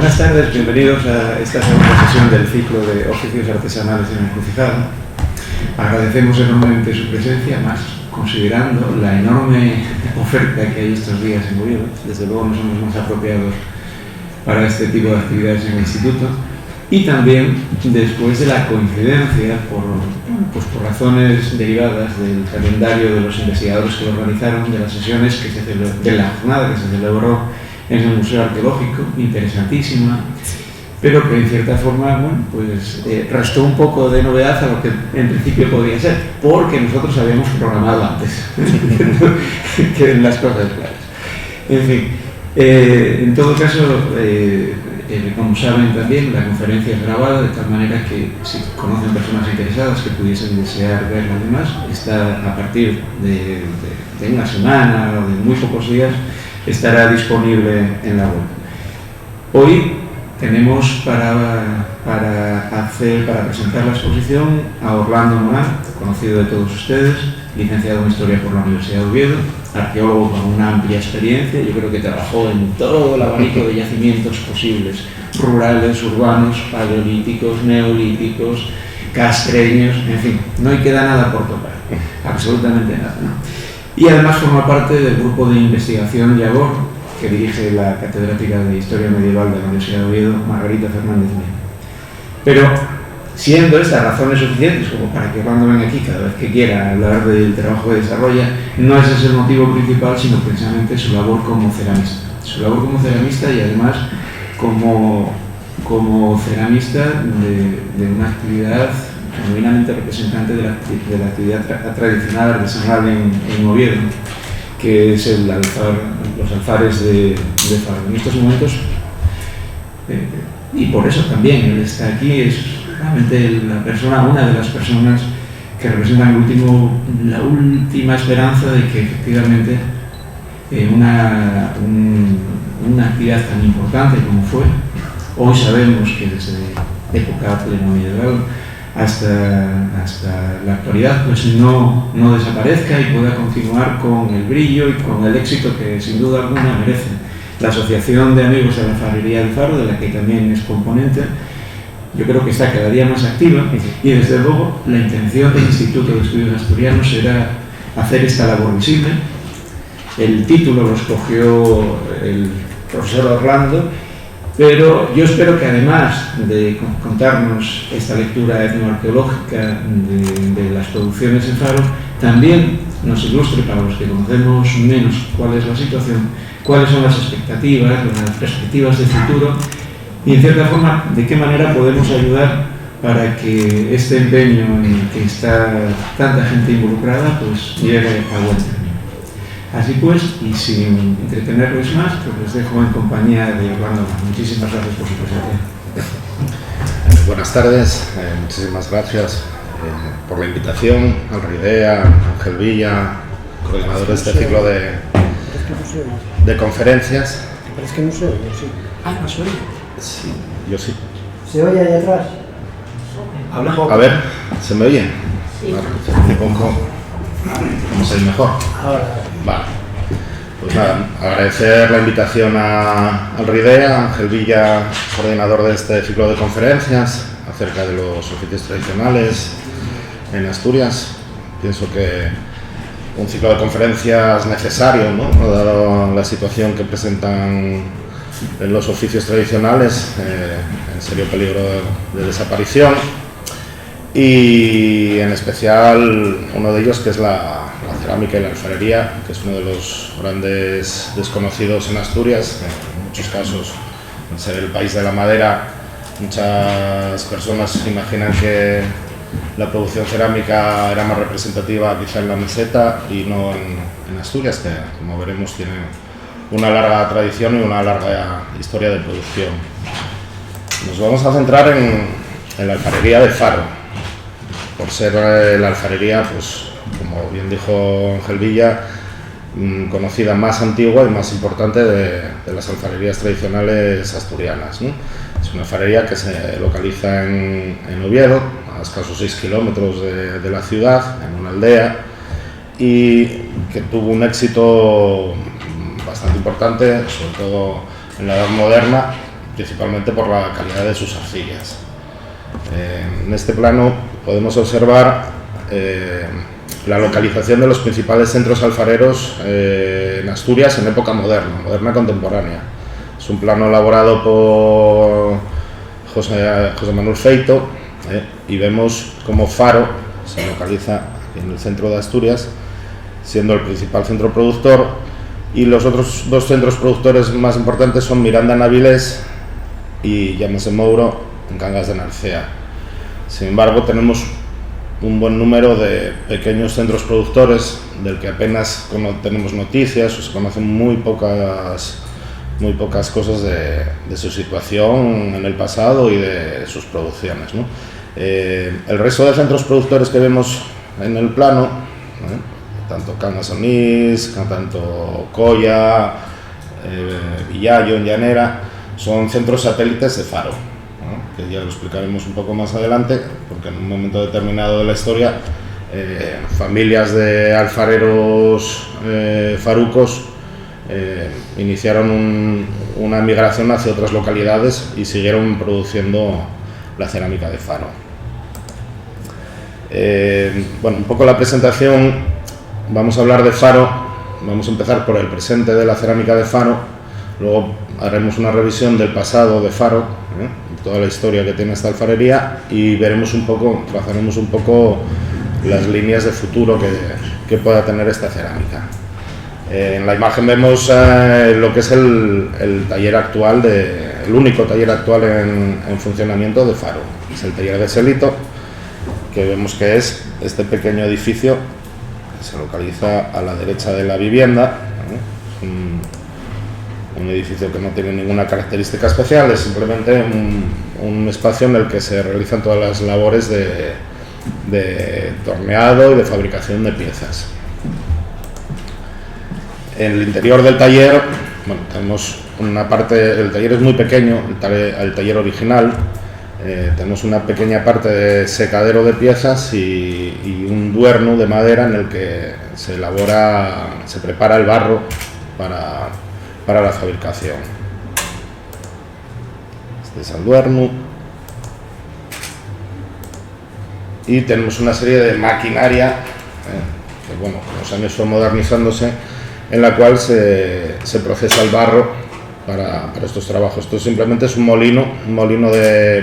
Buenas tardes, bienvenidos a esta segunda sesión del ciclo de oficios artesanales en Encrucijada. Agradecemos enormemente su presencia, más considerando la enorme oferta que hay estos días en Oviedo. Desde luego no somos más apropiados para este tipo de actividades en el instituto, y también después de la coincidencia por razones derivadas del calendario de los investigadores que lo organizaron, de las sesiones que de la jornada que se celebró en el Museo Arqueológico, interesantísima, pero que en cierta forma, bueno, pues restó un poco de novedad a lo que en principio podía ser, porque nosotros habíamos programado antes que las cosas claras. En fin, en todo caso, como saben también, la conferencia es grabada, de tal manera que si conocen personas interesadas que pudiesen desear ver lo demás, está a partir de una semana o de muy pocos días, estará disponible en la web. Hoy tenemos para presentar la exposición a Orlando Morán, conocido de todos ustedes, licenciado en Historia por la Universidad de Oviedo, arqueólogo con una amplia experiencia. Yo creo que trabajó en todo el abanico de yacimientos posibles, rurales, urbanos, paleolíticos, neolíticos, castreños, en fin, no hay queda nada por tocar, absolutamente nada, ¿no? Y además forma parte del grupo de investigación Yagor, que dirige la catedrática de Historia Medieval de la Universidad de Oviedo, Margarita Fernández Mena. Pero, siendo estas razones suficientes como para que Orlando venga aquí cada vez que quiera hablar del trabajo que desarrolla, no ese es el motivo principal, sino precisamente su labor como ceramista. Su labor como ceramista y además como ceramista de una actividad genuinamente representante de la actividad tradicional artesanal en Oviedo, que es los alfares de Faro. En estos momentos, y por eso también él está aquí, es realmente una de las personas que representan la última esperanza de que efectivamente una actividad tan importante como fue, hoy sabemos que desde época pleno-medieval hasta la actualidad, pues no desaparezca y pueda continuar con el brillo y con el éxito que sin duda alguna merece. La Asociación de Amigos de la Alfarería del Faro, de la que también es componente, yo creo que está cada día más activa, y desde luego la intención del Instituto de Estudios Asturianos era hacer esta labor visible. El título lo escogió el profesor Orlando, pero yo espero que además de contarnos esta lectura etnoarqueológica de las producciones en Faro, también nos ilustre, para los que conocemos menos cuál es la situación, cuáles son las expectativas, las perspectivas de futuro, y en cierta forma de qué manera podemos ayudar para que este empeño en el que está tanta gente involucrada pues llegue a buen término. Así pues, y sin entretenerles más, pues les dejo en compañía de Orlando. Muchísimas gracias por su presencia. Buenas tardes, muchísimas gracias por la invitación, Alridea, Ángel Villa, coordinador de este ciclo de conferencias. ¿Parece que no se oye? Sí. Ah, ¿no se oye? Sí, yo sí. ¿Se oye ahí atrás? Habla. A ver, ¿se me oye? Sí. Vale, ¿cómo se oye mejor? Ahora. Vale. Pues nada, agradecer la invitación a Alridea, Ángel Villa, coordinador de este ciclo de conferencias acerca de los oficios tradicionales en Asturias. Pienso que un ciclo de conferencias necesario, ¿no? Dado la situación que presentan en los oficios tradicionales, en serio peligro de desaparición, y en especial uno de ellos que es la cerámica y la alfarería, que es uno de los grandes desconocidos en Asturias. En muchos casos, en ser el país de la madera, muchas personas imaginan que la producción cerámica era más representativa quizá en la meseta y no en Asturias, que como veremos tiene una larga tradición y una larga historia de producción. Nos vamos a centrar en la alfarería de Faro, por ser la alfarería, pues como bien dijo Ángel Villa, conocida, más antigua y más importante de las alfarerías tradicionales asturianas, ¿no? Es una alfarería que se localiza en Oviedo, a escasos 6 kilómetros de la ciudad, en una aldea, y que tuvo un éxito bastante importante, sobre todo en la Edad Moderna, principalmente por la calidad de sus arcillas. En este plano podemos observar la localización de los principales centros alfareros en Asturias en época moderna contemporánea. Es un plano elaborado por José Manuel Feito, y vemos cómo Faro se localiza en el centro de Asturias, siendo el principal centro productor, y los otros dos centros productores más importantes son Miranda en Avilés y Llamas de Mouro en Cangas de Narcea. Sin embargo, tenemos un buen número de pequeños centros productores del que apenas tenemos noticias, o se conocen muy pocas cosas de su situación en el pasado y de sus producciones, ¿no? El resto de centros productores que vemos en el plano, tanto Cangas Onís, tanto Colla, Villayo en Llanera, son centros satélites de Faro, ¿no? Que ya lo explicaremos un poco más adelante, porque en un momento determinado de la historia familias de alfareros farucos iniciaron una migración hacia otras localidades y siguieron produciendo la cerámica de Faro. Bueno, un poco la presentación, vamos a hablar de Faro, vamos a empezar por el presente de la cerámica de Faro, luego haremos una revisión del pasado de Faro, toda la historia que tiene esta alfarería, y trazaremos un poco las líneas de futuro que pueda tener esta cerámica. En la imagen vemos lo que es el taller actual, el único taller actual en funcionamiento de Faro. Es el taller de Selito, que vemos que es este pequeño edificio que se localiza a la derecha de la vivienda. Un edificio que no tiene ninguna característica especial, es simplemente un espacio en el que se realizan todas las labores de torneado y de fabricación de piezas. En el interior del taller, bueno, tenemos una parte, el taller es muy pequeño, el taller original, tenemos una pequeña parte de secadero de piezas y un duerno de madera en el que se prepara el barro para la fabricación. Este es el duerno. Y tenemos una serie de maquinaria que, bueno, con los años fue modernizándose, en la cual se procesa el barro para estos trabajos. Esto simplemente es un molino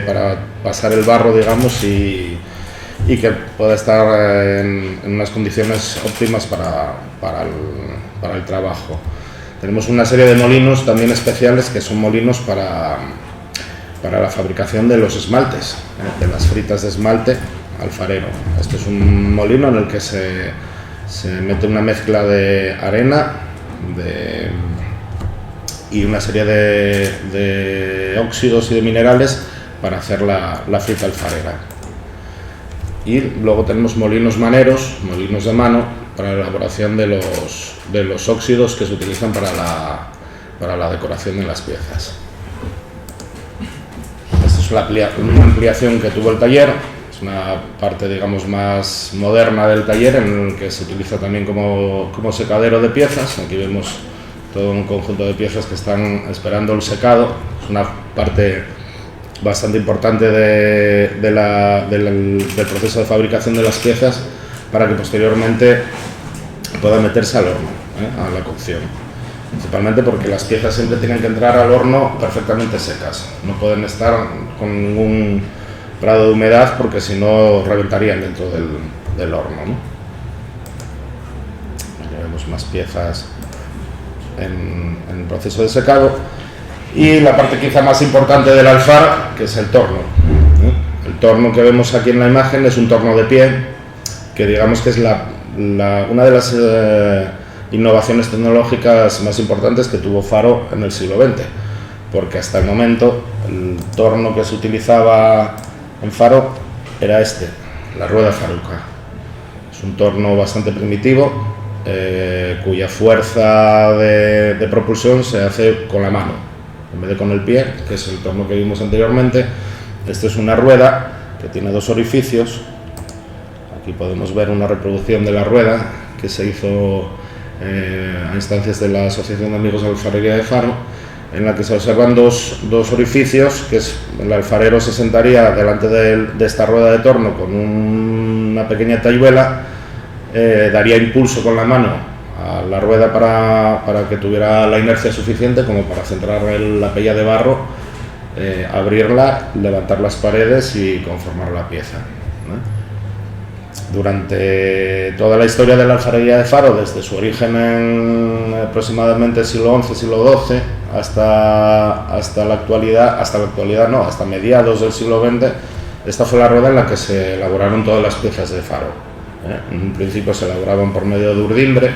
para pasar el barro, digamos, y que pueda estar en unas condiciones óptimas para el trabajo. Tenemos una serie de molinos también especiales, que son molinos para la fabricación de los esmaltes, de las fritas de esmalte alfarero. Este es un molino en el que se mete una mezcla de arena y una serie de óxidos y de minerales para hacer la frita alfarera. Y luego tenemos molinos maneros, molinos de mano, para la elaboración de los óxidos que se utilizan para la decoración de las piezas. Esta es una ampliación que tuvo el taller. Es una parte, digamos, más moderna del taller, en el que se utiliza también como secadero de piezas. Aquí vemos todo un conjunto de piezas que están esperando el secado. Es una parte bastante importante del proceso de fabricación de las piezas, para que posteriormente pueda meterse al horno, a la cocción. Principalmente porque las piezas siempre tienen que entrar al horno perfectamente secas. No pueden estar con ningún grado de humedad, porque si no reventarían dentro del horno, ¿no? Aquí vemos más piezas en proceso de secado. Y la parte quizá más importante del alfar, que es el torno. El torno que vemos aquí en la imagen es un torno de pie, que digamos que es una de las innovaciones tecnológicas más importantes que tuvo Faro en el siglo XX, porque hasta el momento el torno que se utilizaba en Faro era la rueda faruca. Es un torno bastante primitivo, cuya fuerza de propulsión se hace con la mano, en vez de con el pie, que es el torno que vimos anteriormente. Esta es una rueda que tiene dos orificios. Aquí podemos ver una reproducción de la rueda que se hizo a instancias de la Asociación de Amigos de la Alfarería de Faro, en la que se observan dos orificios, que es el alfarero se sentaría delante de esta rueda de torno con una pequeña tachuela, daría impulso con la mano a la rueda para que tuviera la inercia suficiente como para centrar la pella de barro, abrirla, levantar las paredes y conformar la pieza, ¿no? Durante toda la historia de la alfarería de Faro, desde su origen en aproximadamente siglo XI, siglo XII, hasta la actualidad, hasta mediados del siglo XX, esta fue la rueda en la que se elaboraron todas las piezas de Faro. En un principio se elaboraban por medio de urdimbre,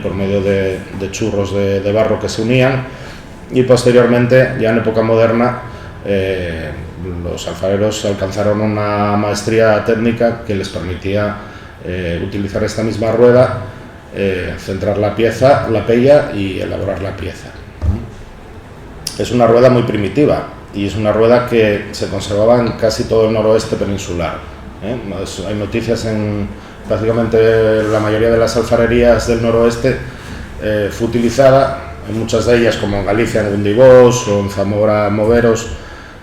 por medio de churros de barro que se unían, y posteriormente, ya en época moderna, los alfareros alcanzaron una maestría técnica que les permitía utilizar esta misma rueda, centrar la pieza, la pella y elaborar la pieza. Es una rueda muy primitiva y es una rueda que se conservaba en casi todo el noroeste peninsular. Hay noticias en prácticamente la mayoría de las alfarerías del noroeste. Fue utilizada en muchas de ellas, como en Galicia, en Gundibós o en Zamora, Moveros.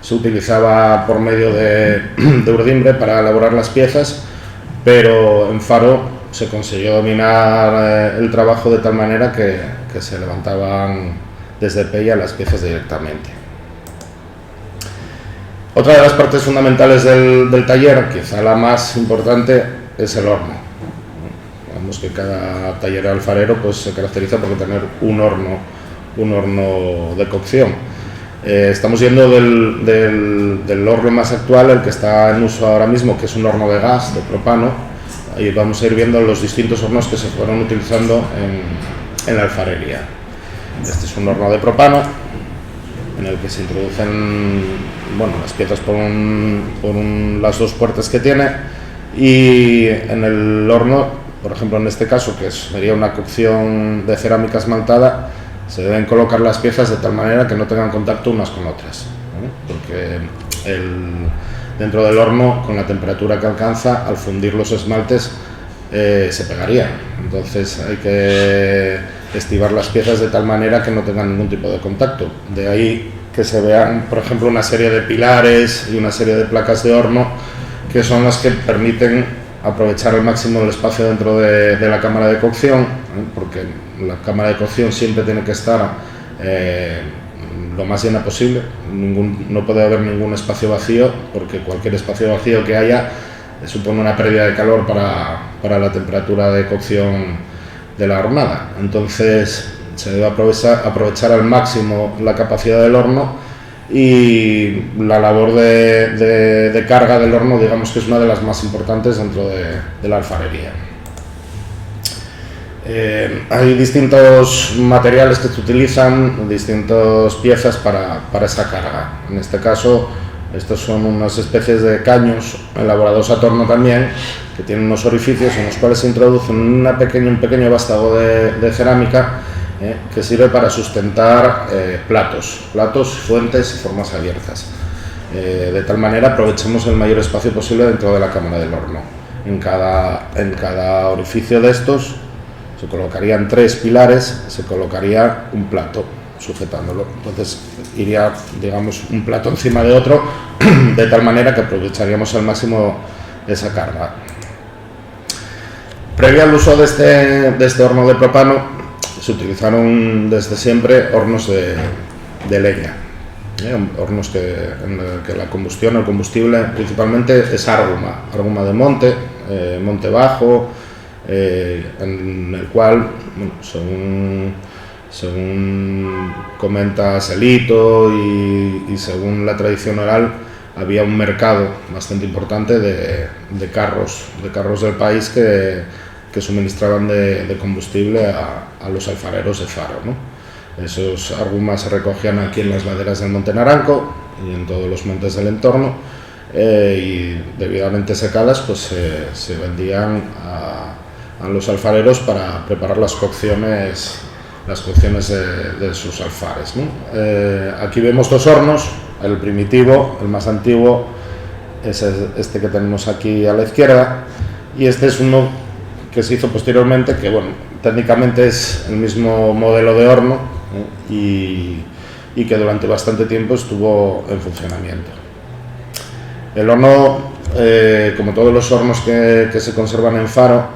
Se utilizaba por medio de urdimbre para elaborar las piezas, pero en Faro se consiguió dominar el trabajo de tal manera que se levantaban desde pella las piezas directamente. Otra de las partes fundamentales del taller, quizá la más importante, es el horno. Vemos que cada taller alfarero pues, se caracteriza por tener un horno de cocción. Estamos yendo del horno más actual, el que está en uso ahora mismo, que es un horno de gas, de propano. Ahí vamos a ir viendo los distintos hornos que se fueron utilizando en la alfarería. Este es un horno de propano, en el que se introducen las piezas por las dos puertas que tiene, y en el horno, por ejemplo en este caso, que sería una cocción de cerámica esmaltada, se deben colocar las piezas de tal manera que no tengan contacto unas con otras, ¿no? Porque dentro del horno, con la temperatura que alcanza, al fundir los esmaltes se pegarían. Entonces hay que estivar las piezas de tal manera que no tengan ningún tipo de contacto. De ahí que se vean, por ejemplo, una serie de pilares y una serie de placas de horno, que son las que permiten aprovechar al máximo el espacio dentro de la cámara de cocción, porque la cámara de cocción siempre tiene que estar lo más llena posible. No puede haber ningún espacio vacío, porque cualquier espacio vacío que haya supone una pérdida de calor para la temperatura de cocción de la hornada. Entonces se debe aprovechar al máximo la capacidad del horno, y la labor de carga del horno, digamos que es una de las más importantes dentro de la alfarería. Hay distintos materiales que se utilizan, distintas piezas para esa carga. En este caso, estos son unas especies de caños elaborados a torno también, que tienen unos orificios en los cuales se introducen un pequeño vástago de cerámica, que sirve para sustentar platos, fuentes y formas abiertas. De tal manera aprovechemos el mayor espacio posible dentro de la cámara del horno. En cada orificio de estos se colocarían 3 pilares, se colocaría un plato sujetándolo. Entonces iría, digamos, un plato encima de otro, de tal manera que aprovecharíamos al máximo esa carga. Previo al uso de este horno de propano, se utilizaron desde siempre hornos de leña, hornos en que la combustión, el combustible principalmente es arguma de monte bajo, en el cual, según comenta Selito y según la tradición oral, había un mercado bastante importante de carros del país que suministraban de combustible a los alfareros de Faro, ¿no? Esos argumas se recogían aquí en las laderas del Monte Naranco y en todos los montes del entorno, y debidamente secadas pues se vendían a los alfareros para preparar las cocciones de sus alfares, ¿no? Aquí vemos 2 hornos. El primitivo, el más antiguo, es este que tenemos aquí a la izquierda, y este es uno que se hizo posteriormente, que técnicamente es el mismo modelo de horno, y y que durante bastante tiempo estuvo en funcionamiento. El horno, como todos los hornos que se conservan en Faro,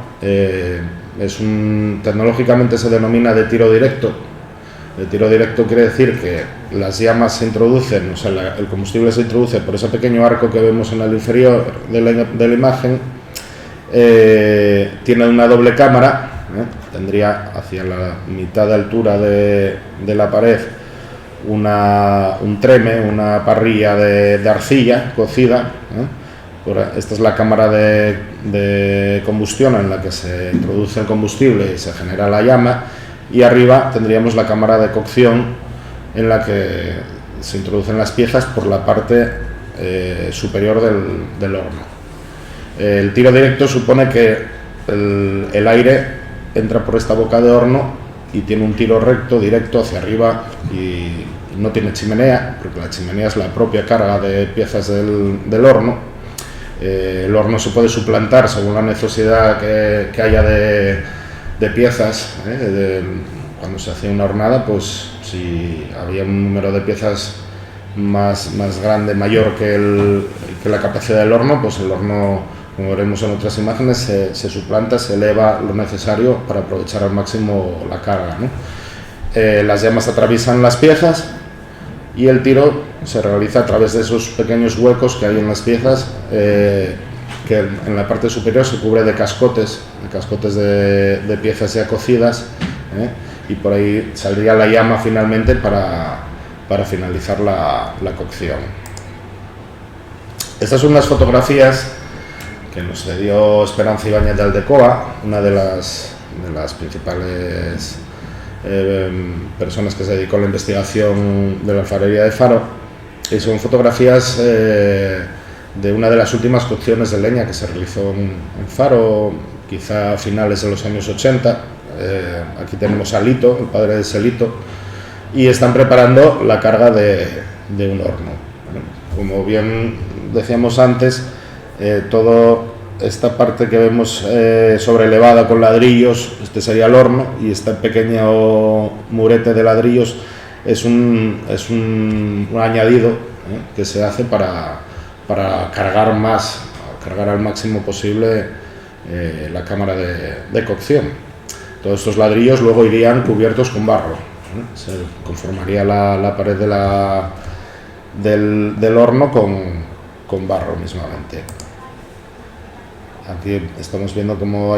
tecnológicamente se denomina de tiro directo. De tiro directo quiere decir que las llamas se introducen, o sea, el combustible se introduce por ese pequeño arco que vemos en el inferior de la imagen. Tiene una doble cámara, tendría hacia la mitad de altura de la pared un treme, una parrilla de arcilla cocida. Esta es la cámara de combustión en la que se introduce el combustible y se genera la llama, y arriba tendríamos la cámara de cocción en la que se introducen las piezas por la parte superior del horno. El tiro directo supone que el aire entra por esta boca de horno y tiene un tiro recto, directo hacia arriba, y no tiene chimenea, porque la chimenea es la propia carga de piezas del horno. El horno se puede suplantar según la necesidad que haya de piezas. Cuando se hacía una hornada, pues si había un número de piezas más grande, mayor que la capacidad del horno, pues el horno, como veremos en otras imágenes, se suplanta, se eleva lo necesario para aprovechar al máximo la carga, ¿no? Las llamas atraviesan las piezas y el tiro se realiza a través de esos pequeños huecos que hay en las piezas, que en la parte superior se cubre de cascotes de piezas ya cocidas, y por ahí saldría la llama finalmente para finalizar la cocción. Estas son unas fotografías que nos cedió Esperanza Ibáñez de Aldecoa, una de las principales personas que se dedicó a la investigación de la alfarería de Faro, y son fotografías de una de las últimas cocciones de leña que se realizó en Faro, quizá a finales de los años 80. Aquí tenemos a Lito, el padre de Selito, y están preparando la carga de un horno. Como bien decíamos antes, toda esta parte que vemos sobrelevada con ladrillos, este sería el horno, y este pequeño murete de ladrillos es un añadido que se hace para cargar al máximo posible la cámara de cocción. Todos estos ladrillos luego irían cubiertos con barro, se conformaría la pared del horno con barro mismamente. Aquí estamos viendo cómo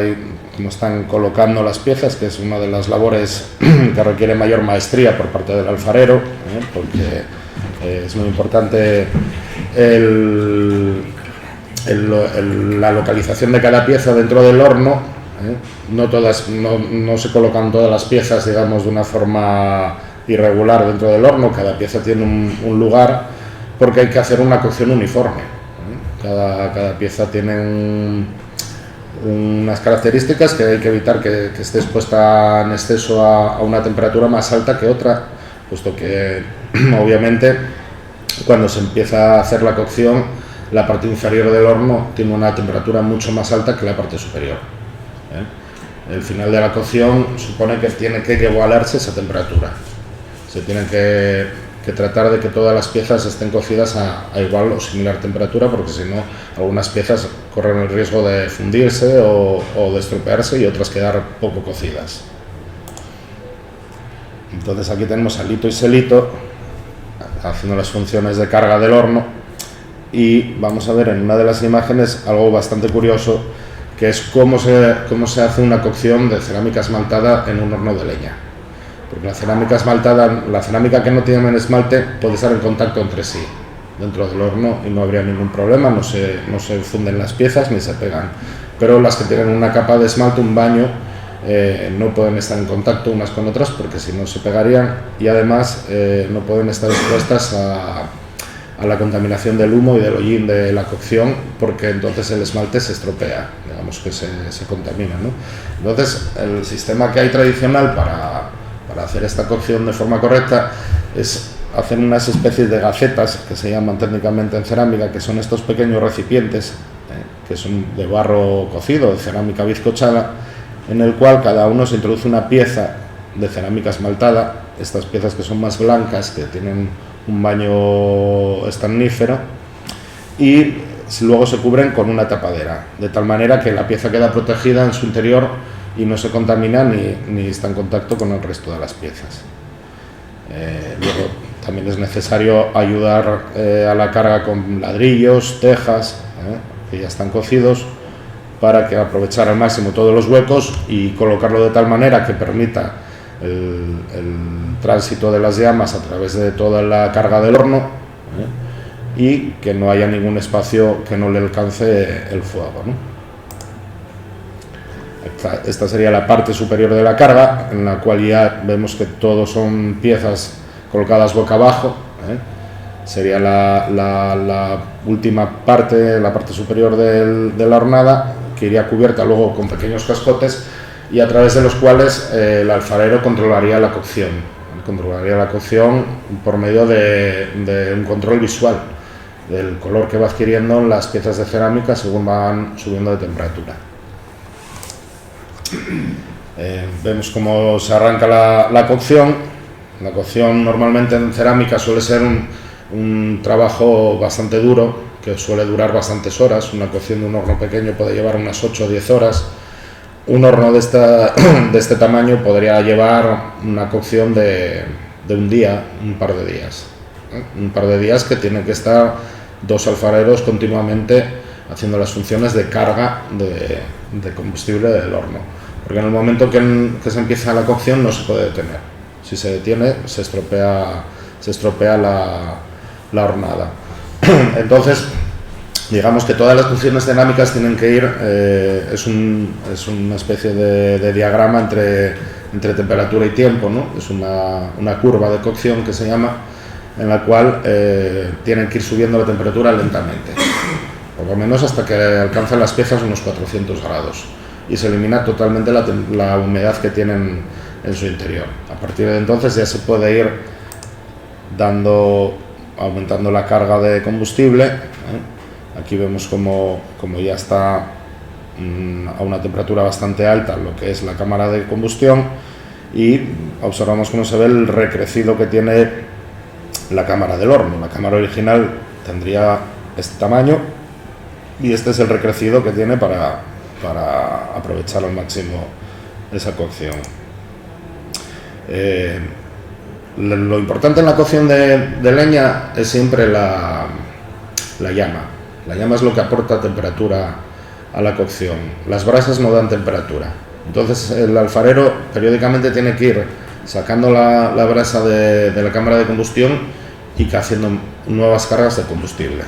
están colocando las piezas, que es una de las labores que requiere mayor maestría por parte del alfarero, porque es muy importante la localización de cada pieza dentro del horno. No se colocan todas las piezas, digamos, de una forma irregular dentro del horno. Cada pieza tiene un lugar, porque hay que hacer una cocción uniforme. Cada pieza tiene unas características que hay que evitar que esté expuesta en exceso a una temperatura más alta que otra, puesto que obviamente cuando se empieza a hacer la cocción, la parte inferior del horno tiene una temperatura mucho más alta que la parte superior. El final de la cocción supone que tiene que igualarse esa temperatura. Se tiene que tratar de que todas las piezas estén cocidas a igual o similar temperatura, porque si no, algunas piezas corren el riesgo de fundirse o de estropearse, y otras quedar poco cocidas. Entonces aquí tenemos a Lito y Selito haciendo las funciones de carga del horno, y vamos a ver en una de las imágenes algo bastante curioso, que es cómo se hace una cocción de cerámica esmaltada en un horno de leña. Porque la cerámica esmaltada, la cerámica que no tiene esmalte, puede estar en contacto entre sí dentro del horno y no habría ningún problema, no se funden las piezas ni se pegan. Pero las que tienen una capa de esmalte, un baño, no pueden estar en contacto unas con otras, porque si no se pegarían, y además no pueden estar expuestas a la contaminación del humo y del hollín de la cocción, porque entonces el esmalte se estropea, digamos que se contamina, ¿no? Entonces el sistema que hay tradicional para hacer esta cocción de forma correcta es hacer unas especies de gacetas, que se llaman técnicamente en cerámica, que son estos pequeños recipientes que son de barro cocido, de cerámica bizcochada, en el cual cada uno se introduce una pieza de cerámica esmaltada, estas piezas que son más blancas, que tienen un baño estañífero, y luego se cubren con una tapadera, de tal manera que la pieza queda protegida en su interior y no se contamina ni está en contacto con el resto de las piezas. Luego también es necesario ayudar a la carga con ladrillos, tejas, que ya están cocidos, para que aprovechar al máximo todos los huecos y colocarlo de tal manera que permita el tránsito de las llamas a través de toda la carga del horno, y que no haya ningún espacio que no le alcance el fuego, ¿no? Esta sería la parte superior de la carga, en la cual ya vemos que todos son piezas colocadas boca abajo, sería la última parte, la parte superior de la hornada, que iría cubierta luego con pequeños cascotes y a través de los cuales el alfarero controlaría la cocción. Controlaría la cocción por medio de un control visual del color que va adquiriendo las piezas de cerámica según van subiendo de temperatura. Vemos cómo se arranca la cocción. La cocción normalmente en cerámica suele ser un trabajo bastante duro, que suele durar bastantes horas. Una cocción de un horno pequeño puede llevar unas 8 o 10 horas. Un horno de este tamaño podría llevar una cocción de un día, un par de días. Un par de días que tienen que estar 2 alfareros continuamente haciendo las funciones de carga de combustible del horno. Porque en el momento que se empieza la cocción no se puede detener. Si se detiene, se estropea la hornada. Entonces, digamos que todas las cocciones cerámicas tienen que ir, es una especie de diagrama entre temperatura y tiempo, ¿no? Es una curva de cocción que se llama, en la cual tienen que ir subiendo la temperatura lentamente, por lo menos hasta que alcanzan las piezas unos 400 grados y se elimina totalmente la humedad que tienen en su interior. A partir de entonces ya se puede ir aumentando la carga de combustible. Aquí vemos como ya está a una temperatura bastante alta lo que es la cámara de combustión, y observamos cómo se ve el recrecido que tiene la cámara del horno. La cámara original tendría este tamaño y este es el recrecido que tiene para aprovechar al máximo esa cocción. Lo importante en la cocción de leña es siempre la llama. La llama es lo que aporta temperatura a la cocción. Las brasas no dan temperatura. Entonces el alfarero periódicamente tiene que ir sacando la brasa de la cámara de combustión y haciendo nuevas cargas de combustible.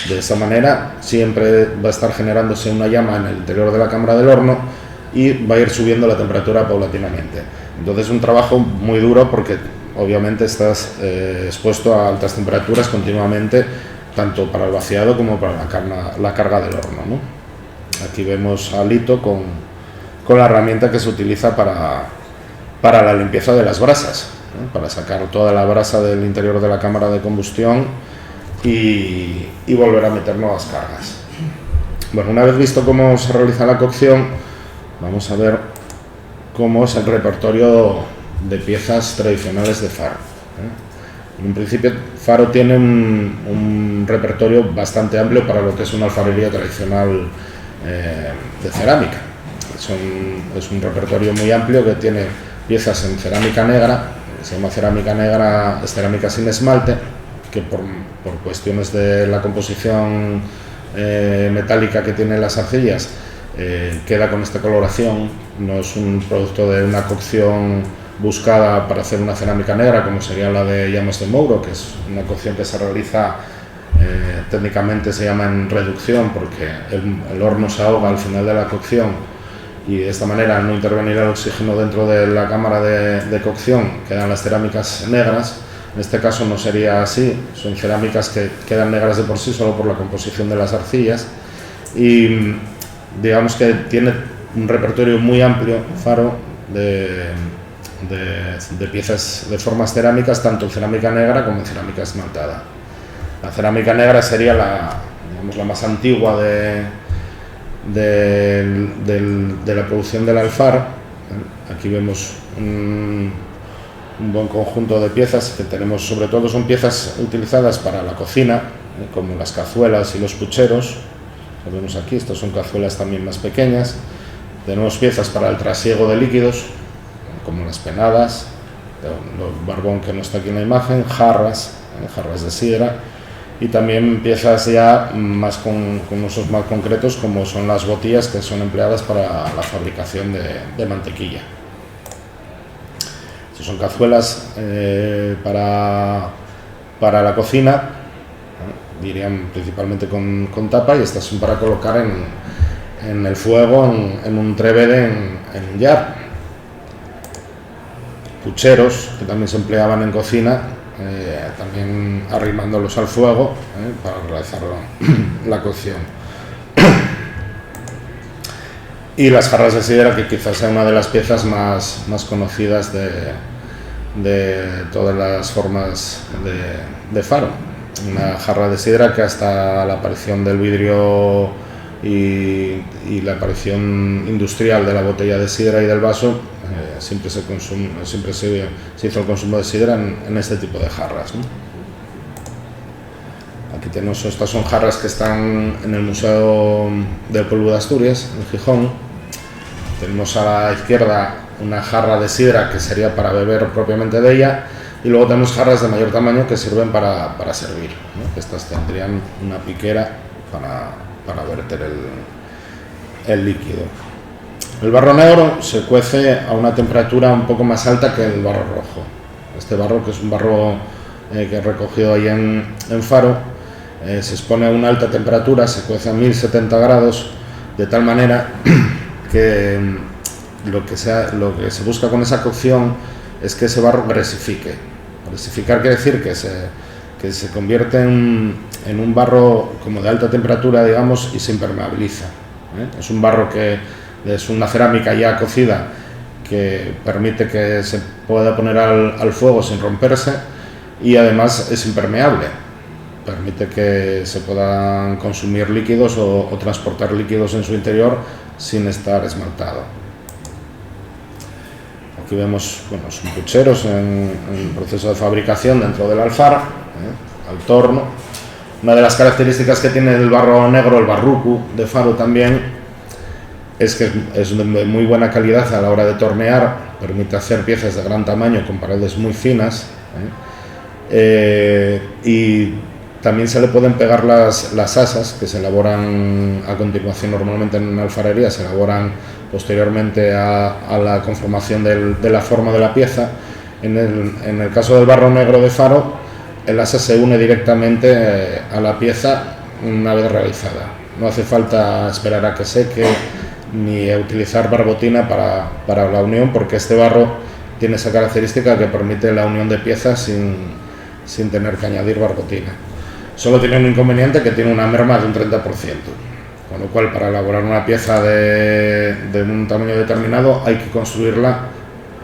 De esa manera siempre va a estar generándose una llama en el interior de la cámara del horno y va a ir subiendo la temperatura paulatinamente. Entonces es un trabajo muy duro porque obviamente estás expuesto a altas temperaturas continuamente, tanto para el vaciado como para la carga del horno, ¿no? Aquí vemos a Lito con la herramienta que se utiliza para la limpieza de las brasas, ¿no? Para sacar toda la brasa del interior de la cámara de combustión y volver a meter nuevas cargas. Bueno, una vez visto cómo se realiza la cocción, vamos a ver cómo es el repertorio de piezas tradicionales de Faro. En un principio, Faro tiene un repertorio bastante amplio para lo que es una alfarería tradicional de cerámica. Es un repertorio muy amplio que tiene piezas en cerámica negra, se llama cerámica negra, es cerámica sin esmalte, que por cuestiones de la composición metálica que tienen las arcillas queda con esta coloración. No es un producto de una cocción buscada para hacer una cerámica negra como sería la de Llamas de Mouro, que es una cocción que se realiza técnicamente, se llama en reducción, porque el horno se ahoga al final de la cocción y de esta manera, al no intervenir el oxígeno dentro de la cámara de cocción, quedan las cerámicas negras. En este caso no sería así, son cerámicas que quedan negras de por sí solo por la composición de las arcillas, y digamos que tiene un repertorio muy amplio, Faro, de piezas de formas cerámicas, tanto en cerámica negra como en cerámica esmaltada. La cerámica negra sería la más antigua de la producción del alfar. Aquí Aquí vemos un buen conjunto de piezas que tenemos, sobre todo son piezas utilizadas para la cocina, como las cazuelas y los pucheros. Lo vemos aquí, estas son cazuelas también más pequeñas. Tenemos piezas para el trasiego de líquidos, como las penadas, el barbón que no está aquí en la imagen, jarras de sidra, y también piezas ya más con usos más concretos, como son las botellas, que son empleadas para la fabricación de mantequilla. Estas son cazuelas para la cocina, dirían principalmente con tapa, y estas son para colocar en el fuego, en un trébede, en un jar. Pucheros, que también se empleaban en cocina, también arrimándolos al fuego para realizar la cocción. Y las jarras de sidra, que quizás sea una de las piezas más conocidas de todas las formas de faro. Una jarra de sidra que hasta la aparición del vidrio y la aparición industrial de la botella de sidra y del vaso, siempre se hizo el consumo de sidra en este tipo de jarras, ¿no? Aquí tenemos, estas son jarras que están en el Museo del Pueblo de Asturias, en Gijón. Tenemos a la izquierda una jarra de sidra que sería para beber propiamente de ella, y luego tenemos jarras de mayor tamaño que sirven para servir, ¿no? Estas tendrían una piquera para verter el líquido. El barro negro se cuece a una temperatura un poco más alta que el barro rojo. Este barro, que es un barro que he recogido ahí en Faro, se expone a una alta temperatura, se cuece a 1070 grados, de tal manera que lo que se busca con esa cocción es que ese barro gresifique. Gresificar quiere decir que se convierte en un barro como de alta temperatura, digamos, y se impermeabiliza. Es un barro que es una cerámica ya cocida, que permite que se pueda poner al fuego sin romperse, y además es impermeable. Permite que se puedan consumir líquidos o transportar líquidos en su interior sin estar esmaltado. Aquí vemos, son pucheros en proceso de fabricación dentro del alfar, al torno. Una de las características que tiene el barro negro, el barrucu de Faro también, es que es de muy buena calidad a la hora de tornear, permite hacer piezas de gran tamaño con paredes muy finas, y también se le pueden pegar las asas, que se elaboran a continuación normalmente en alfarería, se elaboran posteriormente a la conformación de la forma de la pieza. En el caso del barro negro de Faro, el asa se une directamente a la pieza una vez realizada. No hace falta esperar a que seque ni utilizar barbotina para la unión, porque este barro tiene esa característica que permite la unión de piezas sin tener que añadir barbotina. Solo tiene un inconveniente, que tiene una merma de un 30%, con lo cual para elaborar una pieza de un tamaño determinado hay que construirla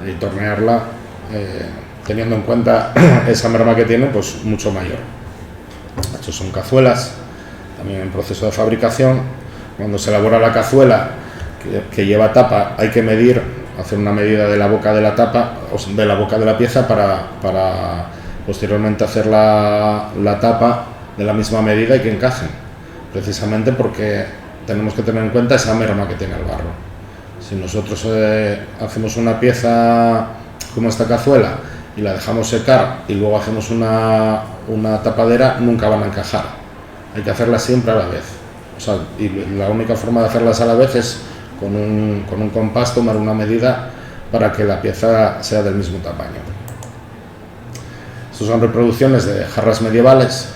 y tornearla teniendo en cuenta esa merma que tiene, pues mucho mayor. Estos son cazuelas, también en proceso de fabricación. Cuando se elabora la cazuela que lleva tapa, hay que hacer una medida de la boca de la tapa, o de la boca de la pieza, para posteriormente hacer la tapa de la misma medida y que encajen, precisamente porque tenemos que tener en cuenta esa merma que tiene el barro. Si nosotros hacemos una pieza como esta cazuela y la dejamos secar y luego hacemos una tapadera, nunca van a encajar. Hay que hacerlas siempre a la vez. O sea, y la única forma de hacerlas a la vez es con un compás tomar una medida para que la pieza sea del mismo tamaño. Estas son reproducciones de jarras medievales,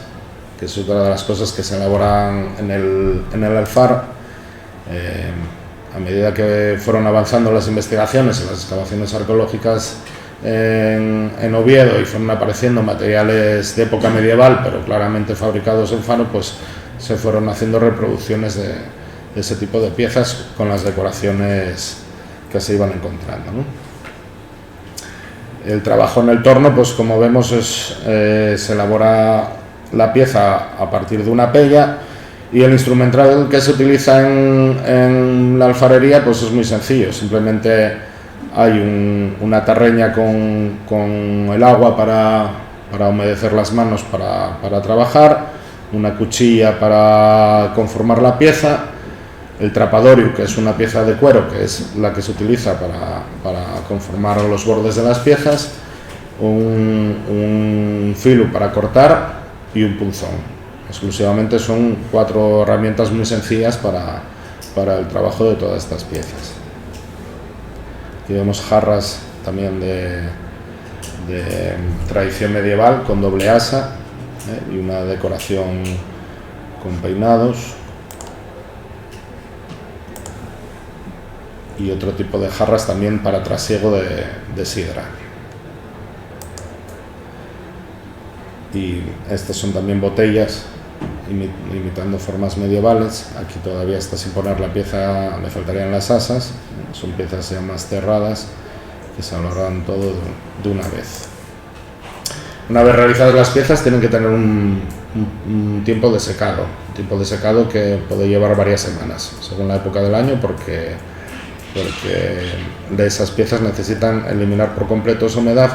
que es otra de las cosas que se elaboran en el alfar. A medida que fueron avanzando las investigaciones y las excavaciones arqueológicas en Oviedo, y fueron apareciendo materiales de época medieval, pero claramente fabricados en Faro, pues se fueron haciendo reproducciones de ese tipo de piezas con las decoraciones que se iban encontrando, ¿no? El trabajo en el torno, pues como vemos, se elabora la pieza a partir de una pella, y el instrumental que se utiliza en la alfarería pues es muy sencillo. Simplemente hay una tarreña con el agua para humedecer las manos para trabajar, una cuchilla para conformar la pieza, el trapadorio, que es una pieza de cuero, que es la que se utiliza para conformar los bordes de las piezas, un filo para cortar y un punzón. Exclusivamente son 4 herramientas muy sencillas para el trabajo de todas estas piezas. Aquí vemos jarras también de tradición medieval con doble asa, y una decoración con peinados, y otro tipo de jarras también para trasiego de sidra. Y estas son también botellas imitando formas medievales. Aquí todavía está sin poner la pieza, le faltarían las asas, son piezas ya más cerradas que se alargan todo de una vez. Una vez realizadas las piezas tienen que tener un tiempo de secado que puede llevar varias semanas, según la época del año, porque de esas piezas necesitan eliminar por completo esa humedad,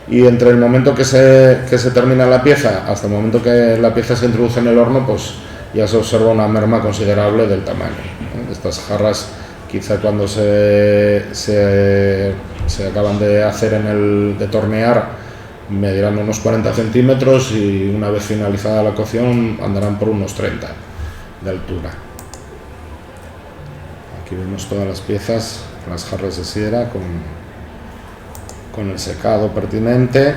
y entre el momento que se termina la pieza hasta el momento que la pieza se introduce en el horno, pues ya se observa una merma considerable del tamaño. Estas jarras, quizá cuando se acaban de hacer de tornear, medirán unos 40 centímetros y una vez finalizada la cocción andarán por unos 30 de altura. Aquí vemos todas las piezas, las jarras de sidra con el secado pertinente,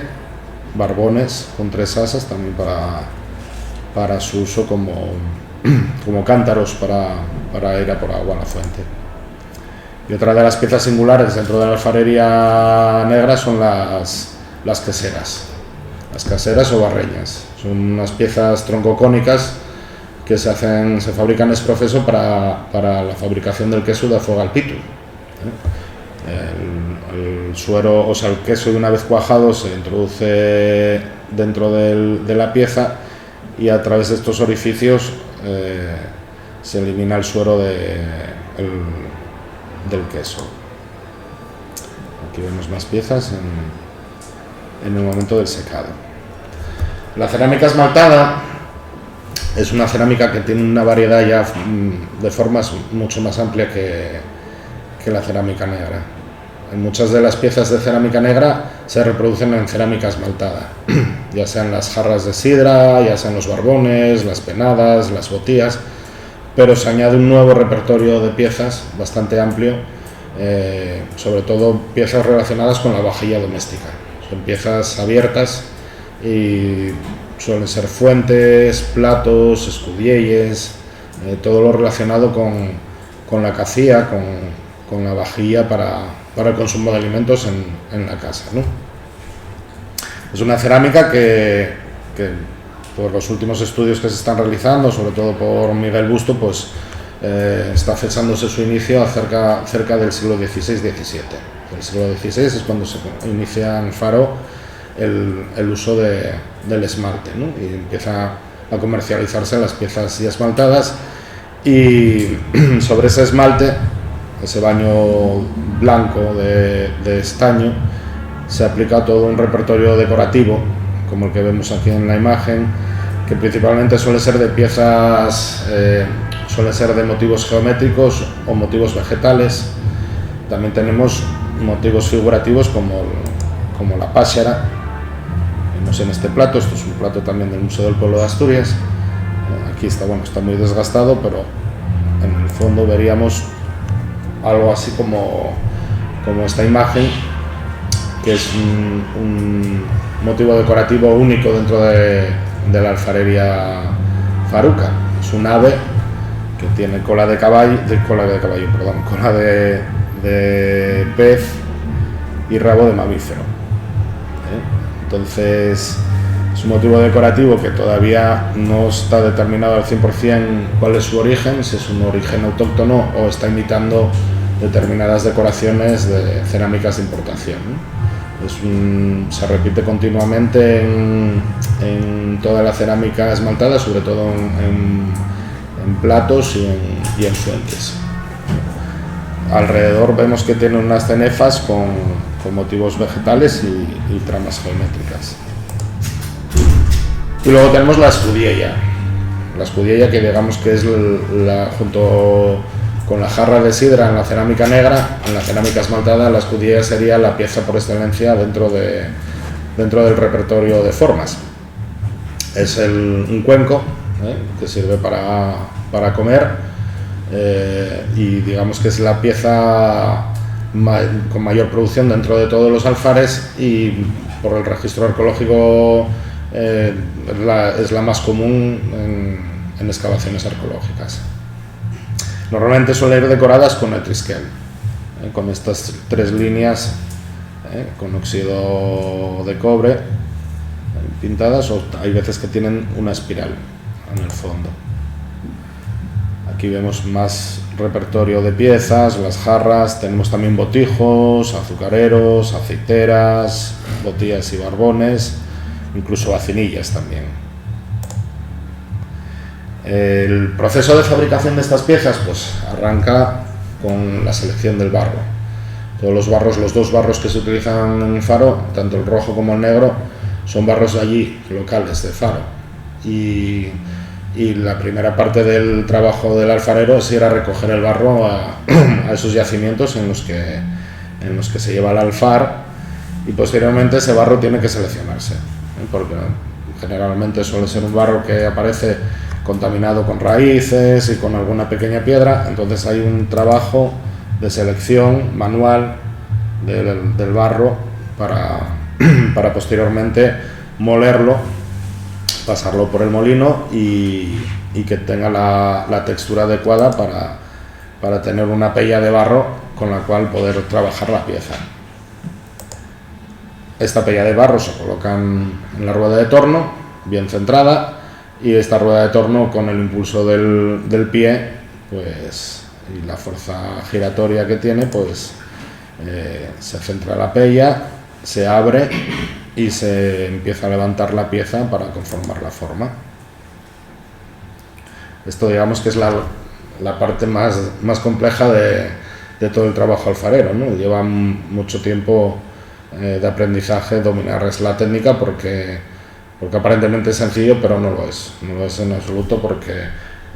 barbones con 3 asas también para su uso como cántaros para ir a por agua a la fuente. Y otra de las piezas singulares dentro de la alfarería negra son las caseras o barreñas. Son unas piezas troncocónicas que se fabrican ex profeso para la fabricación del queso de fuego al pitu. El suero, o sea, el queso, una vez cuajado, se introduce dentro de la pieza, y a través de estos orificios se elimina el suero del queso. Aquí vemos más piezas en el momento del secado. La cerámica esmaltada es una cerámica que tiene una variedad ya de formas mucho más amplia que la cerámica negra. En muchas de las piezas de cerámica negra se reproducen en cerámica esmaltada, ya sean las jarras de sidra, ya sean los barbones, las penadas, las botías, pero se añade un nuevo repertorio de piezas bastante amplio, sobre todo piezas relacionadas con la vajilla doméstica. Son piezas abiertas y suelen ser fuentes, platos, escudielles, todo lo relacionado con la cacía, con la vajilla para el consumo de alimentos en la casa, ¿no? Es una cerámica que por los últimos estudios que se están realizando, sobre todo por Miguel Busto, pues está fechándose su inicio cerca del siglo XVI-XVII. El siglo XVI es cuando se inicia en Faro el uso del esmalte, ¿no? Y empieza a comercializarse las piezas ya esmaltadas, y sobre ese esmalte, ese baño blanco de estaño, se aplica todo un repertorio decorativo, como el que vemos aquí en la imagen, que principalmente suele ser de piezas, suele ser de motivos geométricos o motivos vegetales. También tenemos motivos figurativos como la páxara. Vemos en este plato, esto es un plato también del Museo del Pueblo de Asturias. Aquí está muy desgastado, pero en el fondo veríamos algo así como esta imagen, que es un motivo decorativo único dentro de la alfarería faruca. Es un ave que tiene cola de pez y rabo de mamífero. Entonces es un motivo decorativo que todavía no está determinado al 100% cuál es su origen, si es un origen autóctono o está imitando determinadas decoraciones de cerámicas de importación, ¿no? Se repite continuamente en toda la cerámica esmaltada, sobre todo en platos y en fuentes. alrededor vemos que tiene unas cenefas con motivos vegetales y tramas geométricas. Y luego tenemos la escudiella. La escudiella, que digamos que es junto con la jarra de sidra en la cerámica negra, en la cerámica esmaltada, la escudiella sería la pieza por excelencia dentro del repertorio de formas. Es un cuenco que sirve para comer, y digamos que es la pieza con mayor producción dentro de todos los alfares, y por el registro arqueológico es la más común en excavaciones arqueológicas. Normalmente suele ir decoradas con etrisquel, con estas 3 líneas con óxido de cobre pintadas, o hay veces que tienen una espiral en el fondo. Aquí vemos más repertorio de piezas, las jarras, tenemos también botijos, azucareros, aceiteras, botellas y barbones, incluso vacinillas también. El proceso de fabricación de estas piezas pues arranca con la selección del barro. Todos los barros, los 2 barros que se utilizan en Faro, tanto el rojo como el negro, son barros allí locales de Faro. Y la primera parte del trabajo del alfarero es ir a recoger el barro a esos yacimientos en los que se lleva el alfar, y posteriormente ese barro tiene que seleccionarse, porque generalmente suele ser un barro que aparece contaminado con raíces y con alguna pequeña piedra. Entonces hay un trabajo de selección manual del barro para posteriormente molerlo, pasarlo por el molino y que tenga la textura adecuada para tener una pella de barro con la cual poder trabajar la pieza. Esta pella de barro se coloca en la rueda de torno, bien centrada, y esta rueda de torno, con el impulso del pie, pues, y la fuerza giratoria que tiene, pues se centra la pella, se abre y se empieza a levantar la pieza para conformar la forma. Esto, digamos, que es la parte más compleja de todo el trabajo alfarero, ¿no? Lleva mucho tiempo de aprendizaje dominar la técnica, porque aparentemente es sencillo, pero no lo es en absoluto, porque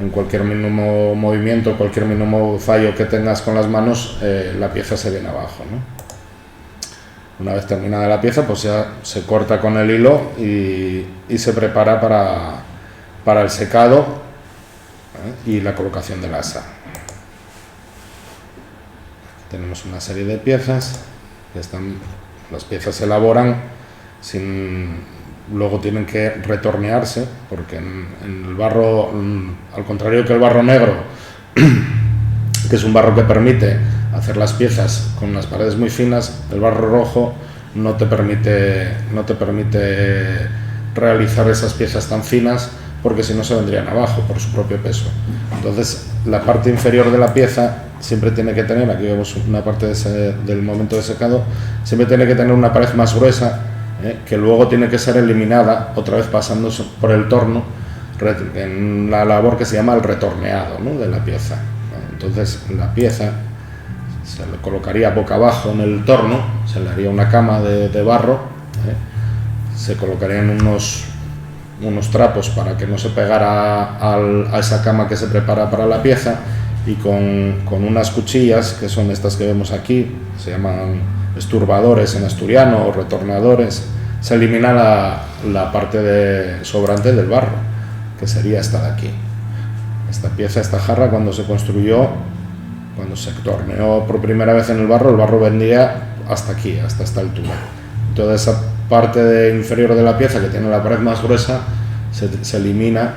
en cualquier mínimo movimiento, cualquier mínimo fallo que tengas con las manos, la pieza se viene abajo, ¿no? Una vez terminada la pieza, pues ya se corta con el hilo y se prepara para el secado y la colocación del asa. Tenemos una serie de piezas que las piezas se elaboran luego tienen que retornearse, porque en el barro, al contrario que el barro negro, que es un barro que permite hacer las piezas con las paredes muy finas, el barro rojo no te permite realizar esas piezas tan finas, porque si no se vendrían abajo por su propio peso. Entonces la parte inferior de la pieza siempre tiene que tener, aquí vemos una parte del momento de secado, siempre tiene que tener una pared más gruesa, que luego tiene que ser eliminada, otra vez pasando por el torno, en la labor que se llama el retorneado, ¿no?, de la pieza. Entonces la pieza se le colocaría boca abajo en el torno, se le haría una cama de barro, se colocarían unos trapos para que no se pegara a esa cama que se prepara para la pieza, y con unas cuchillas, que son estas que vemos aquí, se llaman esturbadores en asturiano o retornadores, se elimina la parte sobrante del barro, que sería esta de aquí. Esta pieza, esta jarra, cuando se construyó, cuando se torneó por primera vez en el barro vendía hasta aquí, hasta esta altura. Toda esa parte inferior de la pieza, que tiene la pared más gruesa, se elimina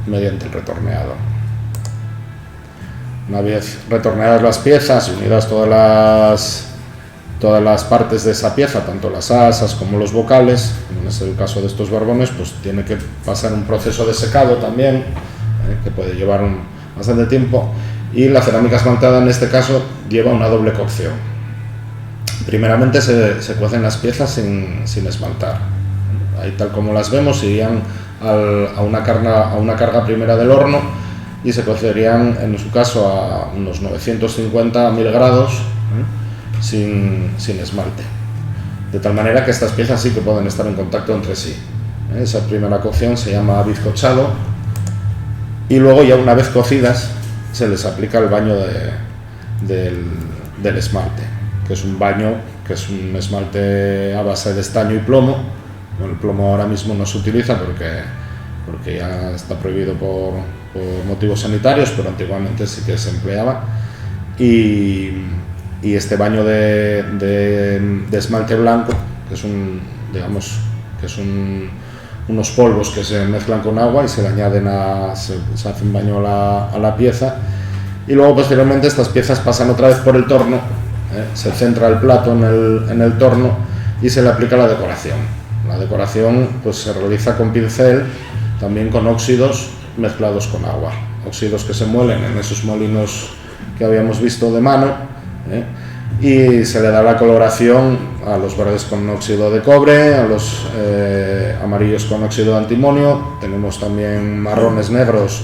mediante el retorneado. Una vez retorneadas las piezas y unidas todas las partes de esa pieza, tanto las asas como los vocales, como es el caso de estos barbones, pues tiene que pasar un proceso de secado también, que puede llevar bastante tiempo, y la cerámica esmaltada en este caso lleva una doble cocción. Primeramente se cuecen las piezas sin esmaltar, ahí tal como las vemos irían a una carga primera del horno, y se cocerían en su caso a unos 950.000 grados sin esmalte. De tal manera que estas piezas sí que pueden estar en contacto entre sí. Esa primera cocción se llama bizcochado y luego ya una vez cocidas se les aplica el baño del esmalte, que es un baño, que es un esmalte a base de estaño y plomo. Bueno, el plomo ahora mismo no se utiliza porque ya está prohibido por motivos sanitarios, pero antiguamente sí que se empleaba. Y este baño de esmalte blanco, que es unos polvos que se mezclan con agua y se le añaden se hace un baño a la pieza, y luego posteriormente estas piezas pasan otra vez por el torno, se centra el plato en el torno y se le aplica la decoración. La decoración pues se realiza con pincel, también con óxidos mezclados con agua, óxidos que se muelen en esos molinos que habíamos visto de mano, y se le da la coloración a los verdes con óxido de cobre, a los amarillos con óxido de antimonio. Tenemos también marrones negros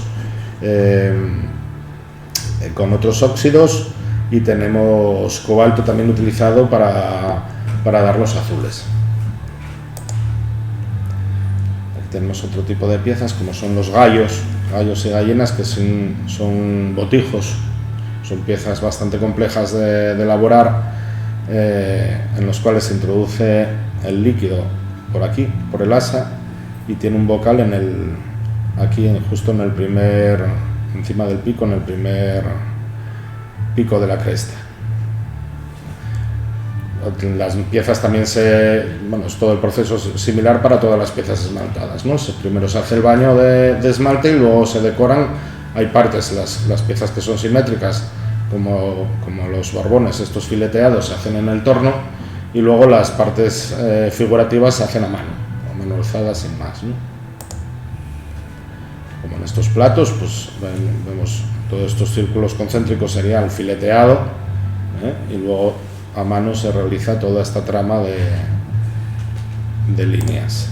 con otros óxidos, y tenemos cobalto también utilizado para dar los azules. Aquí tenemos otro tipo de piezas como son los gallos y gallinas, que son botijos. Son piezas bastante complejas de elaborar, en los cuales se introduce el líquido por aquí, por el asa, y tiene un bocal justo encima del pico, en el primer pico de la cresta. Las piezas también es todo el proceso similar para todas las piezas esmaltadas, ¿no? Primero se hace el baño de esmalte y luego se decoran. Hay partes, las piezas que son simétricas, como los barbones, estos fileteados, se hacen en el torno, y luego las partes figurativas se hacen a mano alzada sin más, ¿no? Como en estos platos, pues vemos todos estos círculos concéntricos, sería el fileteado, y luego a mano se realiza toda esta trama de líneas.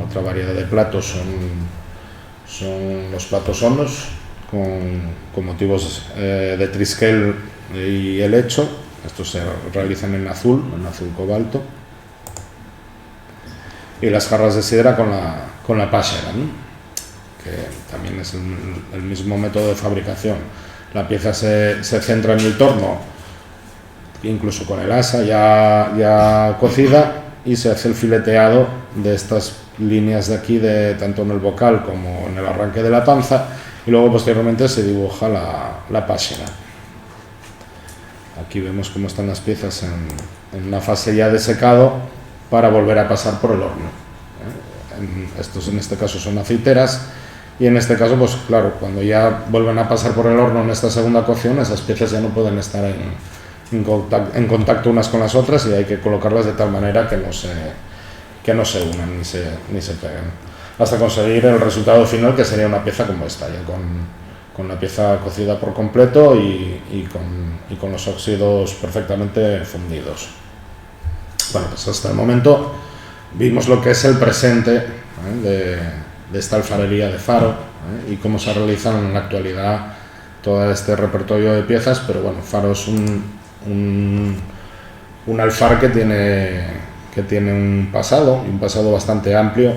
Otra variedad de platos son los platos hondos, con motivos de trisquel y helecho. Estos se realizan en azul cobalto. Y las jarras de sidra con la páxera, ¿no? Que también es el mismo método de fabricación. La pieza se centra en el torno, incluso con el asa ya cocida, y se hace el fileteado de estas líneas de aquí, tanto en el bocal como en el arranque de la panza, y luego posteriormente se dibuja la páxera. Aquí vemos cómo están las piezas en una fase ya de secado para volver a pasar por el horno. Estos en este caso son aceiteras, y en este caso, pues claro, cuando ya vuelven a pasar por el horno en esta segunda cocción, esas piezas ya no pueden estar en contacto unas con las otras, y hay que colocarlas de tal manera que no se unan ni se peguen, hasta conseguir el resultado final, que sería una pieza como esta, ya con la pieza cocida por completo y con los óxidos perfectamente fundidos. Bueno, pues hasta el momento vimos lo que es el presente de esta alfarería de Faro, y cómo se realizan en la actualidad todo este repertorio de piezas. Pero bueno, Faro es un alfar que tiene un pasado bastante amplio,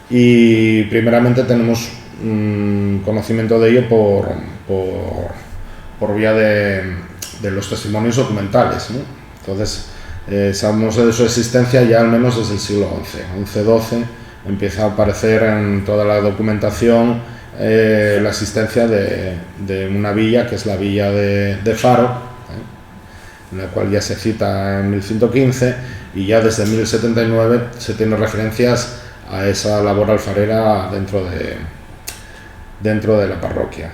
y primeramente tenemos conocimiento de ello por vía de los testimonios documentales, ¿no? Entonces sabemos de su existencia ya al menos desde el siglo XI-XII. Empieza a aparecer en toda la documentación la existencia de una villa, que es la villa de Faro, en la cual ya se cita en 1115, y ya desde 1079 se tiene referencias a esa labor alfarera dentro de la parroquia.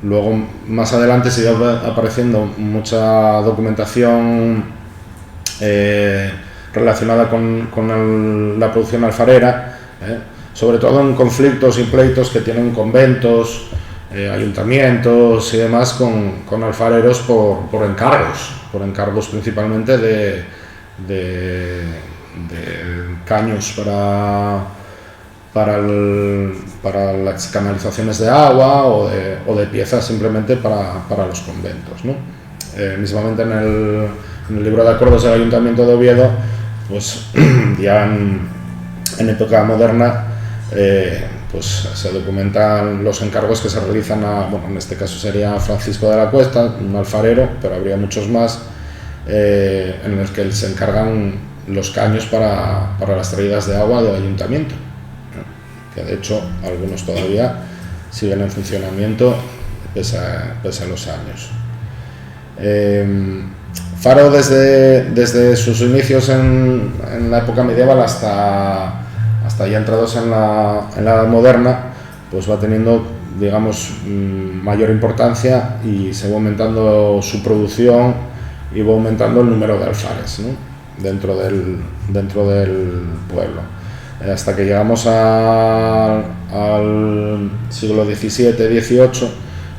Luego, más adelante, sigue apareciendo mucha documentación relacionada con la producción alfarera, sobre todo en conflictos y pleitos que tienen conventos, ayuntamientos y demás con alfareros por encargos principalmente de caños para para las canalizaciones de agua o de piezas simplemente para los conventos, ¿no? Mismamente en el libro de acordos del Ayuntamiento de Oviedo, pues ya en época moderna, pues se documentan los encargos que se realizan bueno, en este caso sería Francisco de la Cuesta, un alfarero, pero habría muchos más, en el que se encargan los caños para las traídas de agua del ayuntamiento, que de hecho algunos todavía siguen en funcionamiento pese a los años. Faro desde sus inicios en la época medieval hasta ya entrados en la edad moderna, pues va teniendo, digamos, mayor importancia y se va aumentando su producción y va aumentando el número de alfares, ¿no? dentro del pueblo, hasta que llegamos al siglo XVII-XVIII,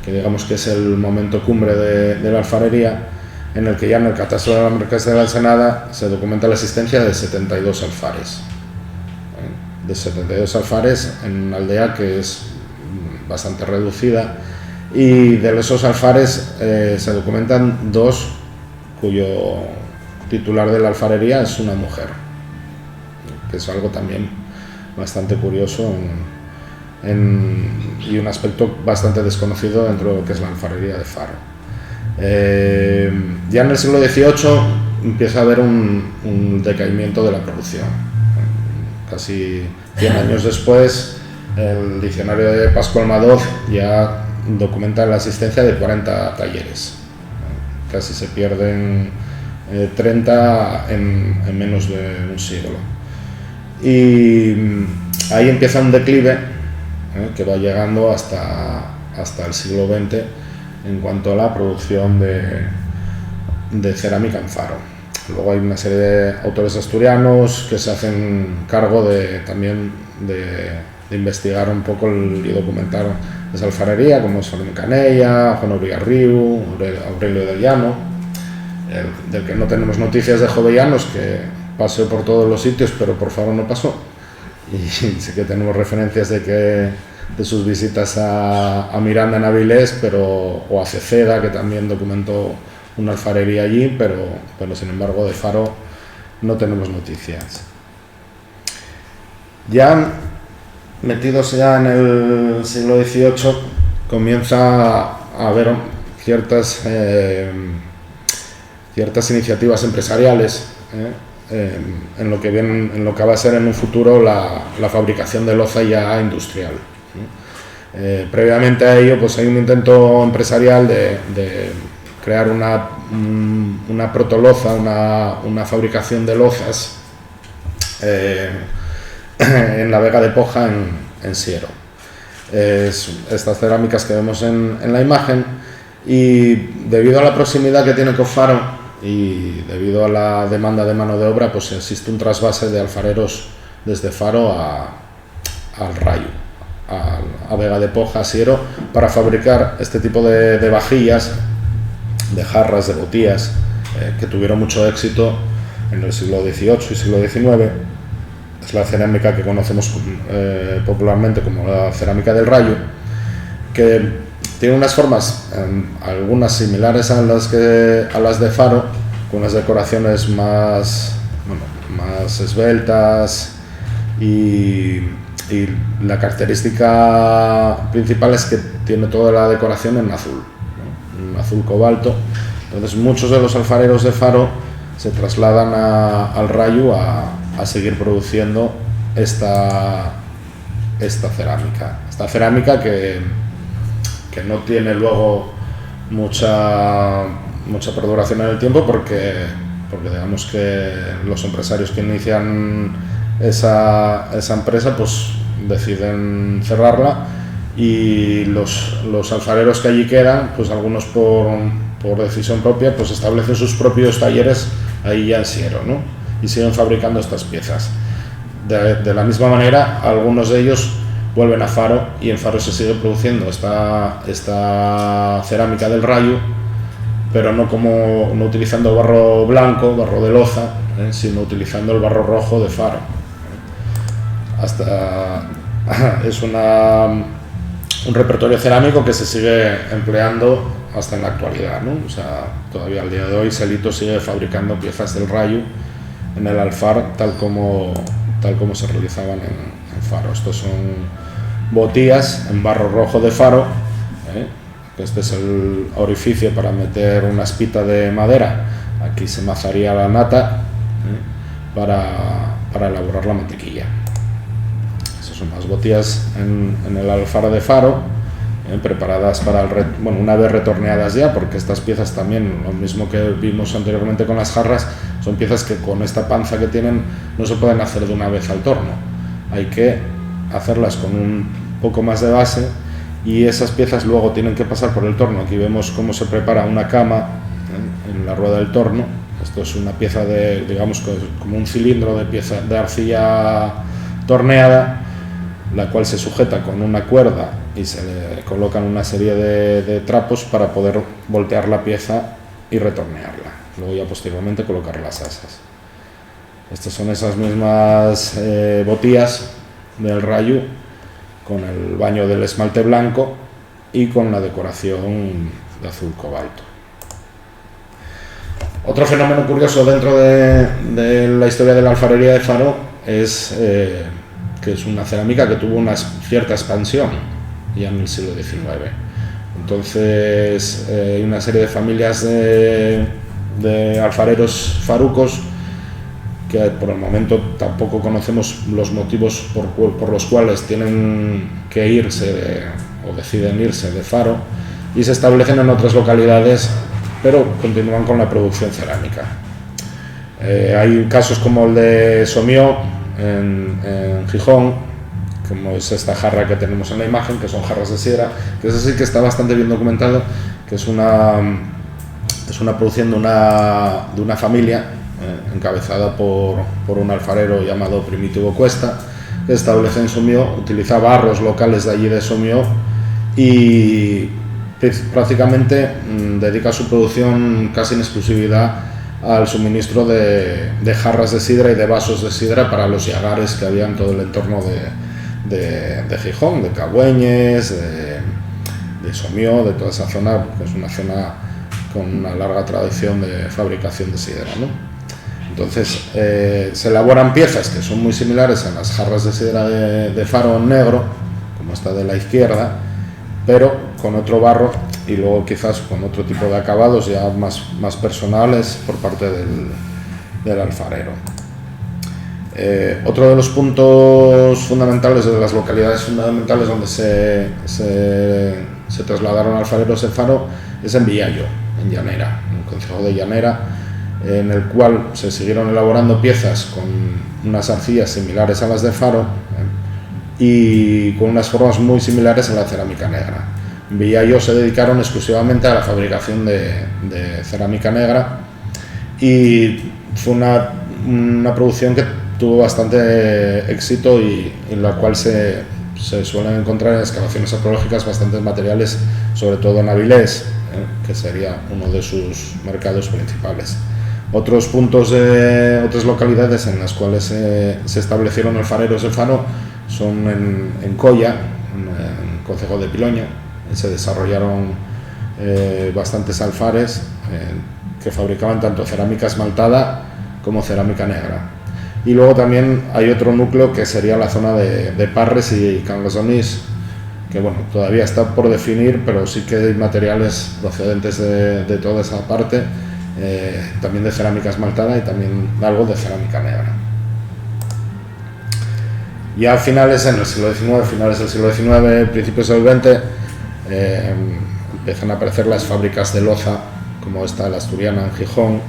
que digamos que es el momento cumbre de la alfarería, en el que ya en el catastro de la Marquesa de la Ensenada se documenta la existencia de 72 alfares. De 72 alfares en una aldea que es bastante reducida, y de esos alfares se documentan 2 cuyo titular de la alfarería es una mujer, que es algo también bastante curioso y un aspecto bastante desconocido dentro de lo que es la alfarería de Faro. Ya en el siglo XVIII empieza a haber un decaimiento de la producción. Casi 100 años después, el diccionario de Pascual Madoz ya documenta la existencia de 40 talleres. Casi se pierden 30 en menos de un siglo. Y ahí empieza un declive que va llegando hasta el siglo XX en cuanto a la producción de cerámica en Faro. Luego hay una serie de autores asturianos que se hacen cargo también de investigar un poco y documentar esa alfarería, como es Fermín Canella, Juan Obrigarriu, Aurelio del Llano, del que no tenemos noticias de Jovellanos, que paseó por todos los sitios, pero por Faro no pasó. Y sí que tenemos referencias de sus visitas a Miranda en Avilés, o a Ceceda, que también documentó una alfarería allí, pero sin embargo de Faro no tenemos noticias. Ya metidos ya en el siglo XVIII comienza a haber ciertas iniciativas empresariales en lo que va a ser en un futuro la fabricación de loza ya industrial. Previamente a ello, pues hay un intento empresarial de crear una protoloza, una fabricación de lozas en la Vega de Poja, en Siero. Estas cerámicas que vemos en la imagen, y debido a la proximidad que tiene con Faro y debido a la demanda de mano de obra, pues existe un trasvase de alfareros desde Faro al Rayo, a Vega de Poja, a Siero, para fabricar este tipo de vajillas, de jarras, de botías, que tuvieron mucho éxito en el siglo XVIII y siglo XIX. Es la cerámica que conocemos popularmente como la cerámica del Rayo, que tiene unas formas, algunas similares a las de Faro, con unas decoraciones más esbeltas, y la característica principal es que tiene toda la decoración en azul, ¿no? Un azul cobalto. Entonces muchos de los alfareros de Faro se trasladan al Rayo a seguir produciendo esta cerámica que no tiene luego mucha perduración en el tiempo, porque digamos que los empresarios que inician esa empresa pues deciden cerrarla, y los alfareros que allí quedan, pues algunos por decisión propia, pues establecen sus propios talleres ahí ya en Siero, ¿no? Y siguen fabricando estas piezas. De la misma manera, algunos de ellos vuelven a Faro, y en Faro se sigue produciendo esta cerámica del Rayo, pero no utilizando barro blanco, barro de loza, sino utilizando el barro rojo de Faro. Hasta es un repertorio cerámico que se sigue empleando hasta en la actualidad, ¿no? O sea, todavía al día de hoy Selito sigue fabricando piezas del Rayo en el Alfar tal como se realizaban en Faro. Estos son botías en barro rojo de Faro, este es el orificio para meter una espita de madera. Aquí se mazaría la nata para elaborar la mantequilla. Estas son las botías en el Alfar de Faro, preparadas para una vez retorneadas ya, porque estas piezas también, lo mismo que vimos anteriormente con las jarras, son piezas que con esta panza que tienen no se pueden hacer de una vez al torno. Hay que hacerlas con un poco más de base y esas piezas luego tienen que pasar por el torno. Aquí vemos cómo se prepara una cama en la rueda del torno. Esto es una pieza digamos como un cilindro de arcilla torneada, la cual se sujeta con una cuerda y se le colocan una serie de trapos para poder voltear la pieza y retornearla. Luego ya posteriormente colocar las asas. Estas son esas mismas botías del Rayo, con el baño del esmalte blanco y con la decoración de azul cobalto. Otro fenómeno curioso dentro de la historia de la alfarería de Faro es que es una cerámica que tuvo una cierta expansión ya en el siglo XIX. Entonces hay una serie de familias de alfareros farucos que por el momento tampoco conocemos los motivos por los cuales tienen que irse o deciden irse de Faro y se establecen en otras localidades, pero continúan con la producción cerámica. Hay casos como el de Somió en Gijón, como es esta jarra que tenemos en la imagen, que son jarras de sidra, que es así, que está bastante bien documentado, que es una producción de una familia encabezada por un alfarero llamado Primitivo Cuesta, que establece en Somió, utiliza barros locales de allí de Somió y prácticamente dedica su producción casi en exclusividad al suministro de jarras de sidra y de vasos de sidra para los yagares que había en todo el entorno de Gijón, de Cagüeñes, de Somió, de toda esa zona, que es una zona con una larga tradición de fabricación de sidra, ¿no? Entonces se elaboran piezas que son muy similares a las jarras de sidra de Faro en negro, como esta de la izquierda, pero con otro barro y luego quizás con otro tipo de acabados ya más personales por parte del alfarero. Otro de los puntos fundamentales, de las localidades fundamentales donde se trasladaron alfareros de Faro, es en Villayo, en Llanera, en el concejo de Llanera, en el cual se siguieron elaborando piezas con unas arcillas similares a las de Faro y con unas formas muy similares a la cerámica negra. En Villayo se dedicaron exclusivamente a la fabricación de cerámica negra y fue una producción que tuvo bastante éxito y en la cual se suelen encontrar en excavaciones arqueológicas bastantes materiales, sobre todo en Avilés, que sería uno de sus mercados principales. Otros puntos de otras localidades en las cuales se establecieron alfareros de Faro son en Colla, en el concejo de Piloña. Se desarrollaron bastantes alfares que fabricaban tanto cerámica esmaltada como cerámica negra. Y luego también hay otro núcleo que sería la zona de Parres y Cangas d'Onís, que bueno, todavía está por definir, pero sí que hay materiales procedentes de toda esa parte, también de cerámica esmaltada y también algo de cerámica negra. Ya a finales del siglo XIX, principios del XX, empiezan a aparecer las fábricas de loza, como esta, la Asturiana en Gijón,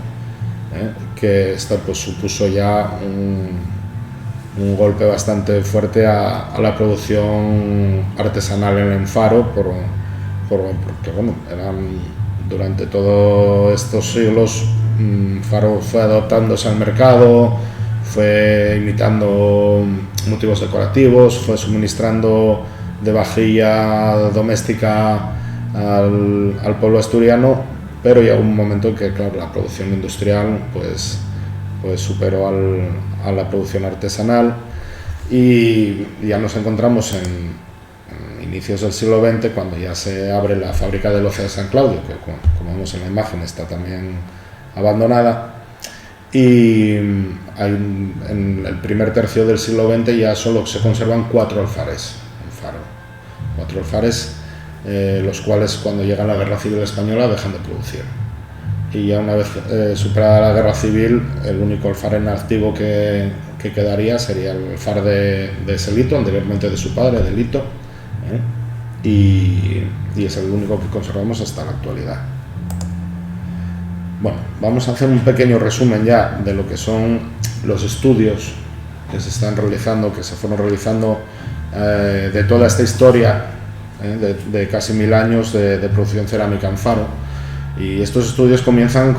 que esta pues supuso ya un golpe bastante fuerte a la producción artesanal en Faro, porque bueno, durante todos estos siglos Faro fue adaptándose al mercado, fue imitando motivos decorativos, fue suministrando de vajilla doméstica al pueblo asturiano, pero llegó un momento en que, claro, la producción industrial pues superó a la producción artesanal y ya nos encontramos en inicios del siglo XX, cuando ya se abre la fábrica de loza de San Claudio, que como vemos en la imagen está también abandonada, y en el primer tercio del siglo XX ya solo se conservan 4 alfares en Faro. 4 alfares, los cuales cuando llega la Guerra Civil Española dejan de producir. Y ya una vez superada la Guerra Civil, el único alfar en activo que quedaría sería el alfar de Selito, anteriormente de su padre, de Lito, y es el único que conservamos hasta la actualidad. Bueno, vamos a hacer un pequeño resumen ya de lo que son los estudios que se están realizando, que se fueron realizando de toda esta historia de casi 1000 años de producción cerámica en Faro. Y estos estudios comienzan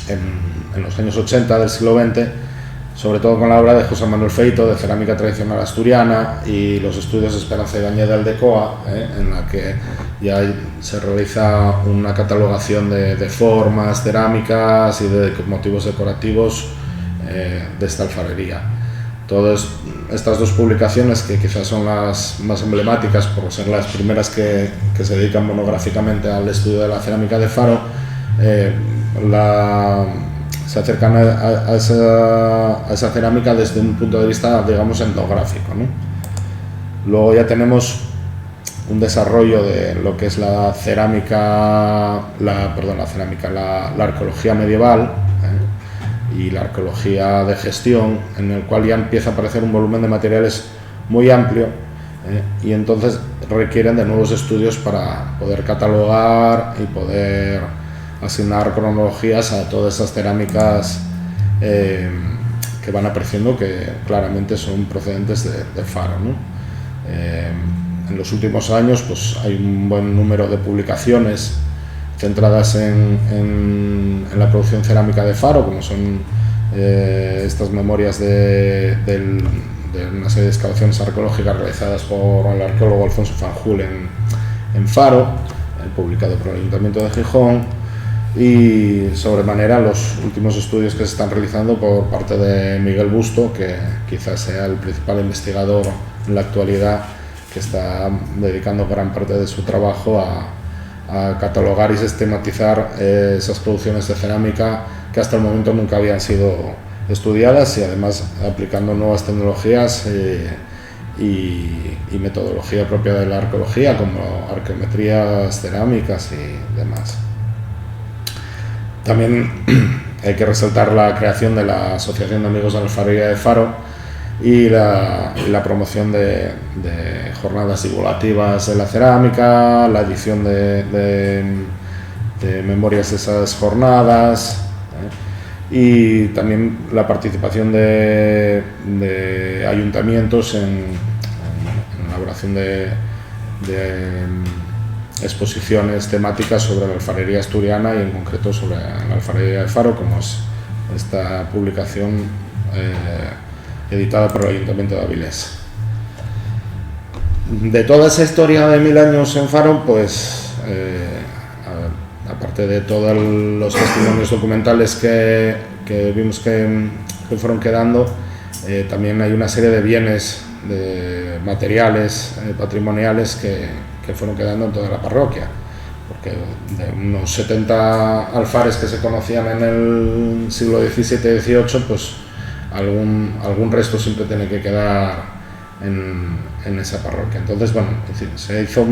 en los años 80 del siglo XX, sobre todo con la obra de José Manuel Feito, de cerámica tradicional asturiana, y los estudios de Esperanza Ibáñez de Aldecoa, en la que ya se realiza una catalogación de formas cerámicas y de motivos decorativos de esta alfarería. Todas estas dos publicaciones, que quizás son las más emblemáticas por ser las primeras que se dedican monográficamente al estudio de la cerámica de Faro, se acercan a esa cerámica desde un punto de vista, digamos, etnográfico, ¿no? Luego ya tenemos un desarrollo de lo que es la arqueología medieval y la arqueología de gestión, en el cual ya empieza a aparecer un volumen de materiales muy amplio, y entonces requieren de nuevos estudios para poder catalogar y poder asignar cronologías a todas esas cerámicas que van apareciendo, que claramente son procedentes de Faro, ¿no? En los últimos años pues hay un buen número de publicaciones centradas en la producción cerámica de Faro, como son estas memorias de una serie de excavaciones arqueológicas realizadas por el arqueólogo Alfonso Fanjul en Faro, publicado por el Ayuntamiento de Gijón, y sobremanera los últimos estudios que se están realizando por parte de Miguel Busto, que quizás sea el principal investigador en la actualidad, que está dedicando gran parte de su trabajo a catalogar y sistematizar esas producciones de cerámica que hasta el momento nunca habían sido estudiadas, y además aplicando nuevas tecnologías y metodología propia de la arqueología, como arqueometrías cerámicas y demás. También hay que resaltar la creación de la Asociación de Amigos de la Alfarería de Faro y la promoción de jornadas divulgativas de la cerámica, la edición de memorias de esas jornadas, y también la participación de ayuntamientos en la elaboración de exposiciones temáticas sobre la alfarería asturiana, y en concreto sobre la alfarería de Faro, como es esta publicación editada por el Ayuntamiento de Avilés. De toda esa historia de 1000 años en Faro, pues aparte de todos los testimonios documentales que vimos que fueron quedando, también hay una serie de bienes, de materiales patrimoniales que fueron quedando en toda la parroquia, porque de unos 70 alfares que se conocían en el siglo XVII y XVIII, pues algún resto siempre tiene que quedar en esa parroquia. Entonces, bueno, es decir, se hizo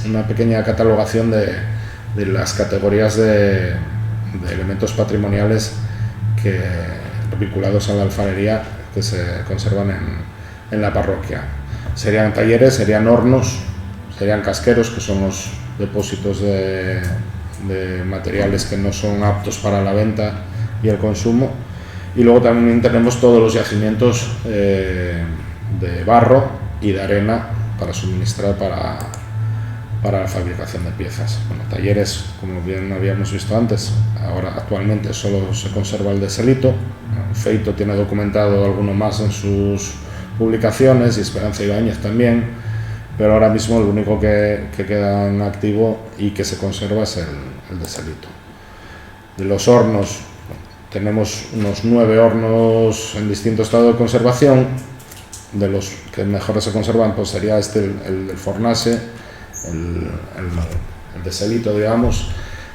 una pequeña catalogación de las categorías de elementos patrimoniales vinculados a la alfarería que se conservan en la parroquia. Serían talleres, serían hornos, serían casqueros, que son los depósitos de materiales que no son aptos para la venta y el consumo, y luego también tenemos todos los yacimientos de barro y de arena para suministrar para la fabricación de piezas. Bueno, talleres, como bien habíamos visto antes, ahora actualmente solo se conserva el de Selito. Feito tiene documentado alguno más en sus publicaciones, y Esperanza Ibáñez también, pero ahora mismo el único que queda en activo y que se conserva es el de Selito. De los hornos, tenemos unos 9 hornos en distinto estado de conservación, de los que mejor se conservan pues sería el del Fornace, el de Selito, digamos.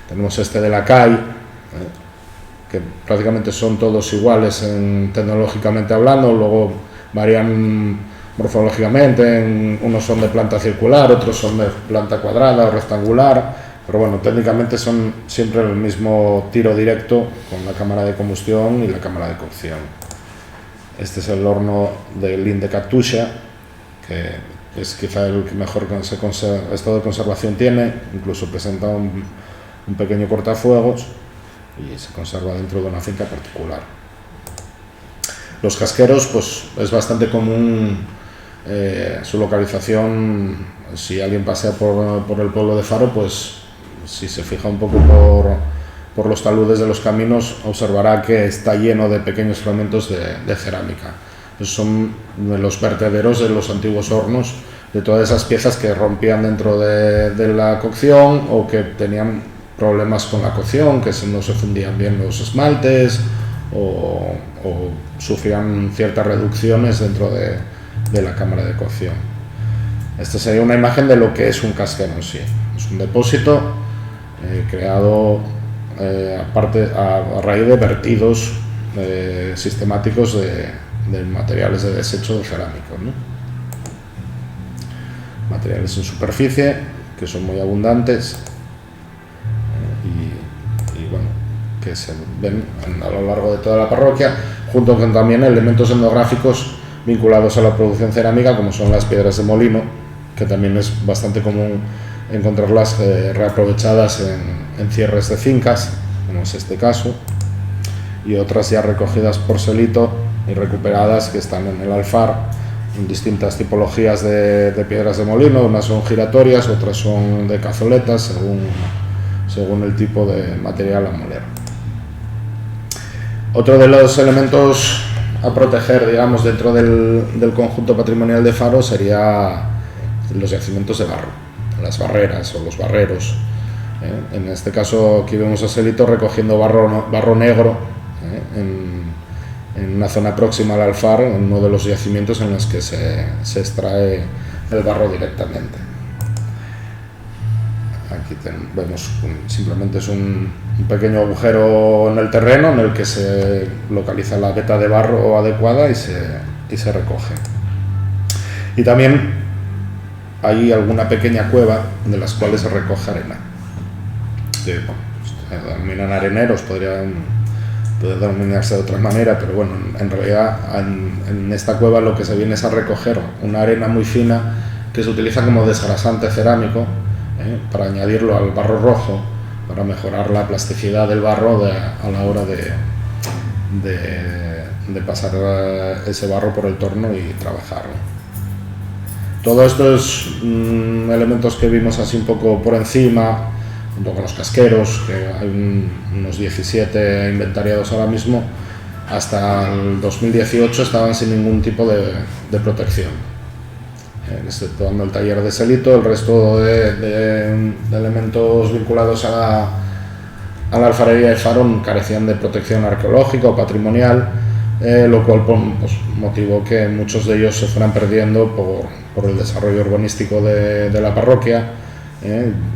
Tenemos este de la CAI, que prácticamente son todos iguales tecnológicamente hablando, luego varían morfológicamente, unos son de planta circular, otros son de planta cuadrada o rectangular, pero bueno, técnicamente son siempre el mismo tiro directo con la cámara de combustión y la cámara de cocción. Este es el horno del Lin de Katusha, que es quizá el que mejor estado de conservación tiene, incluso presenta un pequeño cortafuegos y se conserva dentro de una finca particular. Los casqueros, pues es bastante común su localización. Si alguien pasea por el pueblo de Faro, pues si se fija un poco por los taludes de los caminos, observará que está lleno de pequeños fragmentos de cerámica. Esos son los vertederos de los antiguos hornos, de todas esas piezas que rompían dentro de la cocción o que tenían problemas con la cocción, que no se fundían bien los esmaltes o sufrían ciertas reducciones dentro de la cámara de cocción. Esta sería una imagen de lo que es un casquero en sí. Es un depósito creado a raíz de vertidos sistemáticos de materiales de desecho de cerámicos, ¿no? Materiales en superficie que son muy abundantes y bueno, que se ven a lo largo de toda la parroquia, junto con también elementos etnográficos vinculados a la producción cerámica, como son las piedras de molino, que también es bastante común encontrarlas reaprovechadas en cierres de fincas, como es este caso, y otras ya recogidas por Selito y recuperadas que están en el Alfar, en distintas tipologías de piedras de molino. Unas son giratorias, otras son de cazoletas, según el tipo de material a moler. Otro de los elementos a proteger, digamos, dentro del conjunto patrimonial de Faro sería los yacimientos de barro, las barreras o los barreros. En este caso aquí vemos a Selito recogiendo barro negro en una zona próxima al Alfar, en uno de los yacimientos en los que se extrae el barro directamente. Aquí vemos simplemente es un pequeño agujero en el terreno en el que se localiza la veta de barro adecuada y se recoge. Y también hay alguna pequeña cueva de las cuales se recoge arena. Que, bueno, se denominan areneros, puede denominarse de otra manera, pero bueno, en realidad en esta cueva lo que se viene es a recoger una arena muy fina que se utiliza como desgrasante cerámico para añadirlo al barro rojo, para mejorar la plasticidad del barro a la hora de pasar ese barro por el torno y trabajarlo. Todos estos elementos que vimos así un poco por encima, junto con los casqueros, que hay unos 17 inventariados ahora mismo, hasta el 2018 estaban sin ningún tipo de protección, exceptuando el taller de Selito. El resto de elementos vinculados a la alfarería de Faro carecían de protección arqueológica o patrimonial, lo cual pues, motivó que muchos de ellos se fueran perdiendo por el desarrollo urbanístico de la parroquia.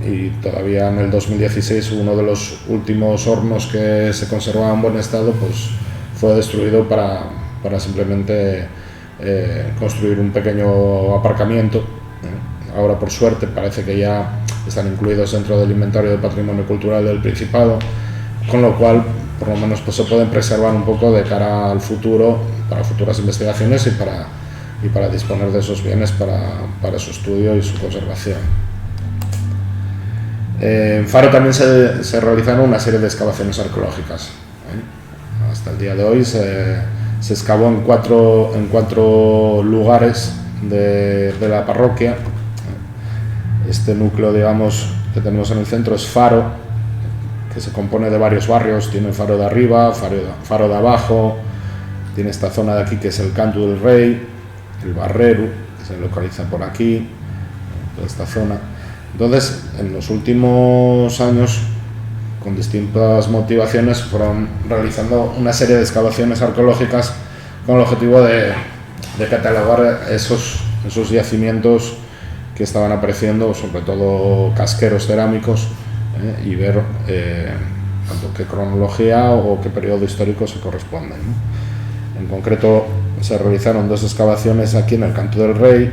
Y todavía en el 2016 uno de los últimos hornos que se conservaba en buen estado pues fue destruido para simplemente construir un pequeño aparcamiento. Ahora por suerte parece que ya están incluidos dentro del inventario de patrimonio cultural del Principado, con lo cual por lo menos pues se pueden preservar un poco de cara al futuro, para futuras investigaciones y para disponer de esos bienes para su estudio y su conservación. En Faro también se realizaron una serie de excavaciones arqueológicas. Hasta el día de hoy se excavó en cuatro lugares de la parroquia. Este núcleo, digamos, que tenemos en el centro es Faro, que se compone de varios barrios. Tiene el Faro de arriba, Faro de abajo, tiene esta zona de aquí que es el Canto del Rey, el Barreru, que se localiza por aquí, toda esta zona. Entonces, en los últimos años, con distintas motivaciones, fueron realizando una serie de excavaciones arqueológicas con el objetivo de catalogar esos yacimientos que estaban apareciendo, sobre todo casqueros cerámicos, y ver tanto qué cronología o qué periodo histórico se corresponden, ¿no? En concreto, se realizaron 2 excavaciones aquí en el Canto del Rey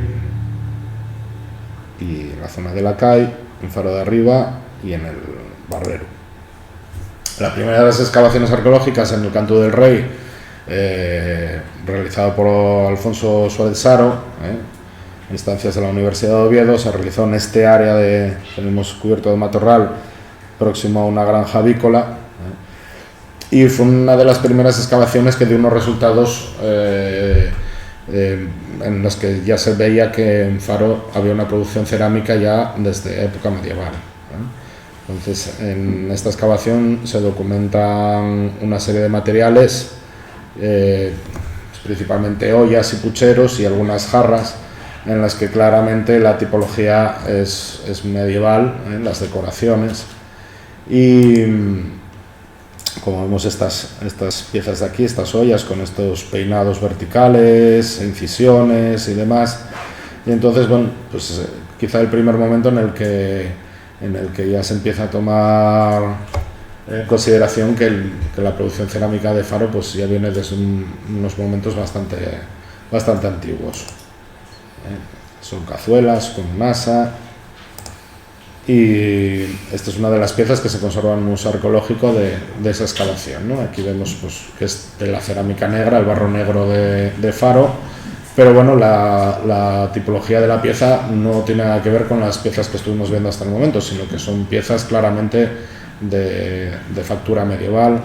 y en la zona de la Cay, en Faro de Arriba y en el Barbero. La primera de las excavaciones arqueológicas en el Canto del Rey, realizada por Alfonso Suárez Saro, instancias de la Universidad de Oviedo, se realizó en este área que tenemos cubierto de matorral, próximo a una granja avícola, y fue una de las primeras excavaciones que dio unos resultados en los que ya se veía que en Faro había una producción cerámica ya desde época medieval. Entonces, en esta excavación se documentan una serie de materiales, principalmente ollas y pucheros y algunas jarras, en las que claramente la tipología es medieval, las decoraciones, y como vemos estas piezas de aquí, estas ollas con estos peinados verticales, incisiones y demás, y entonces, bueno, pues quizá el primer momento en el que ya se empieza a tomar en consideración que la producción cerámica de Faro pues ya viene desde unos momentos bastante antiguos. Son cazuelas con masa, y esta es una de las piezas que se conserva en el Museo Arqueológico de esa excavación, ¿no? Aquí vemos pues, que es de la cerámica negra, el barro negro de Faro, pero bueno, la tipología de la pieza no tiene nada que ver con las piezas que estuvimos viendo hasta el momento, sino que son piezas claramente de factura medieval,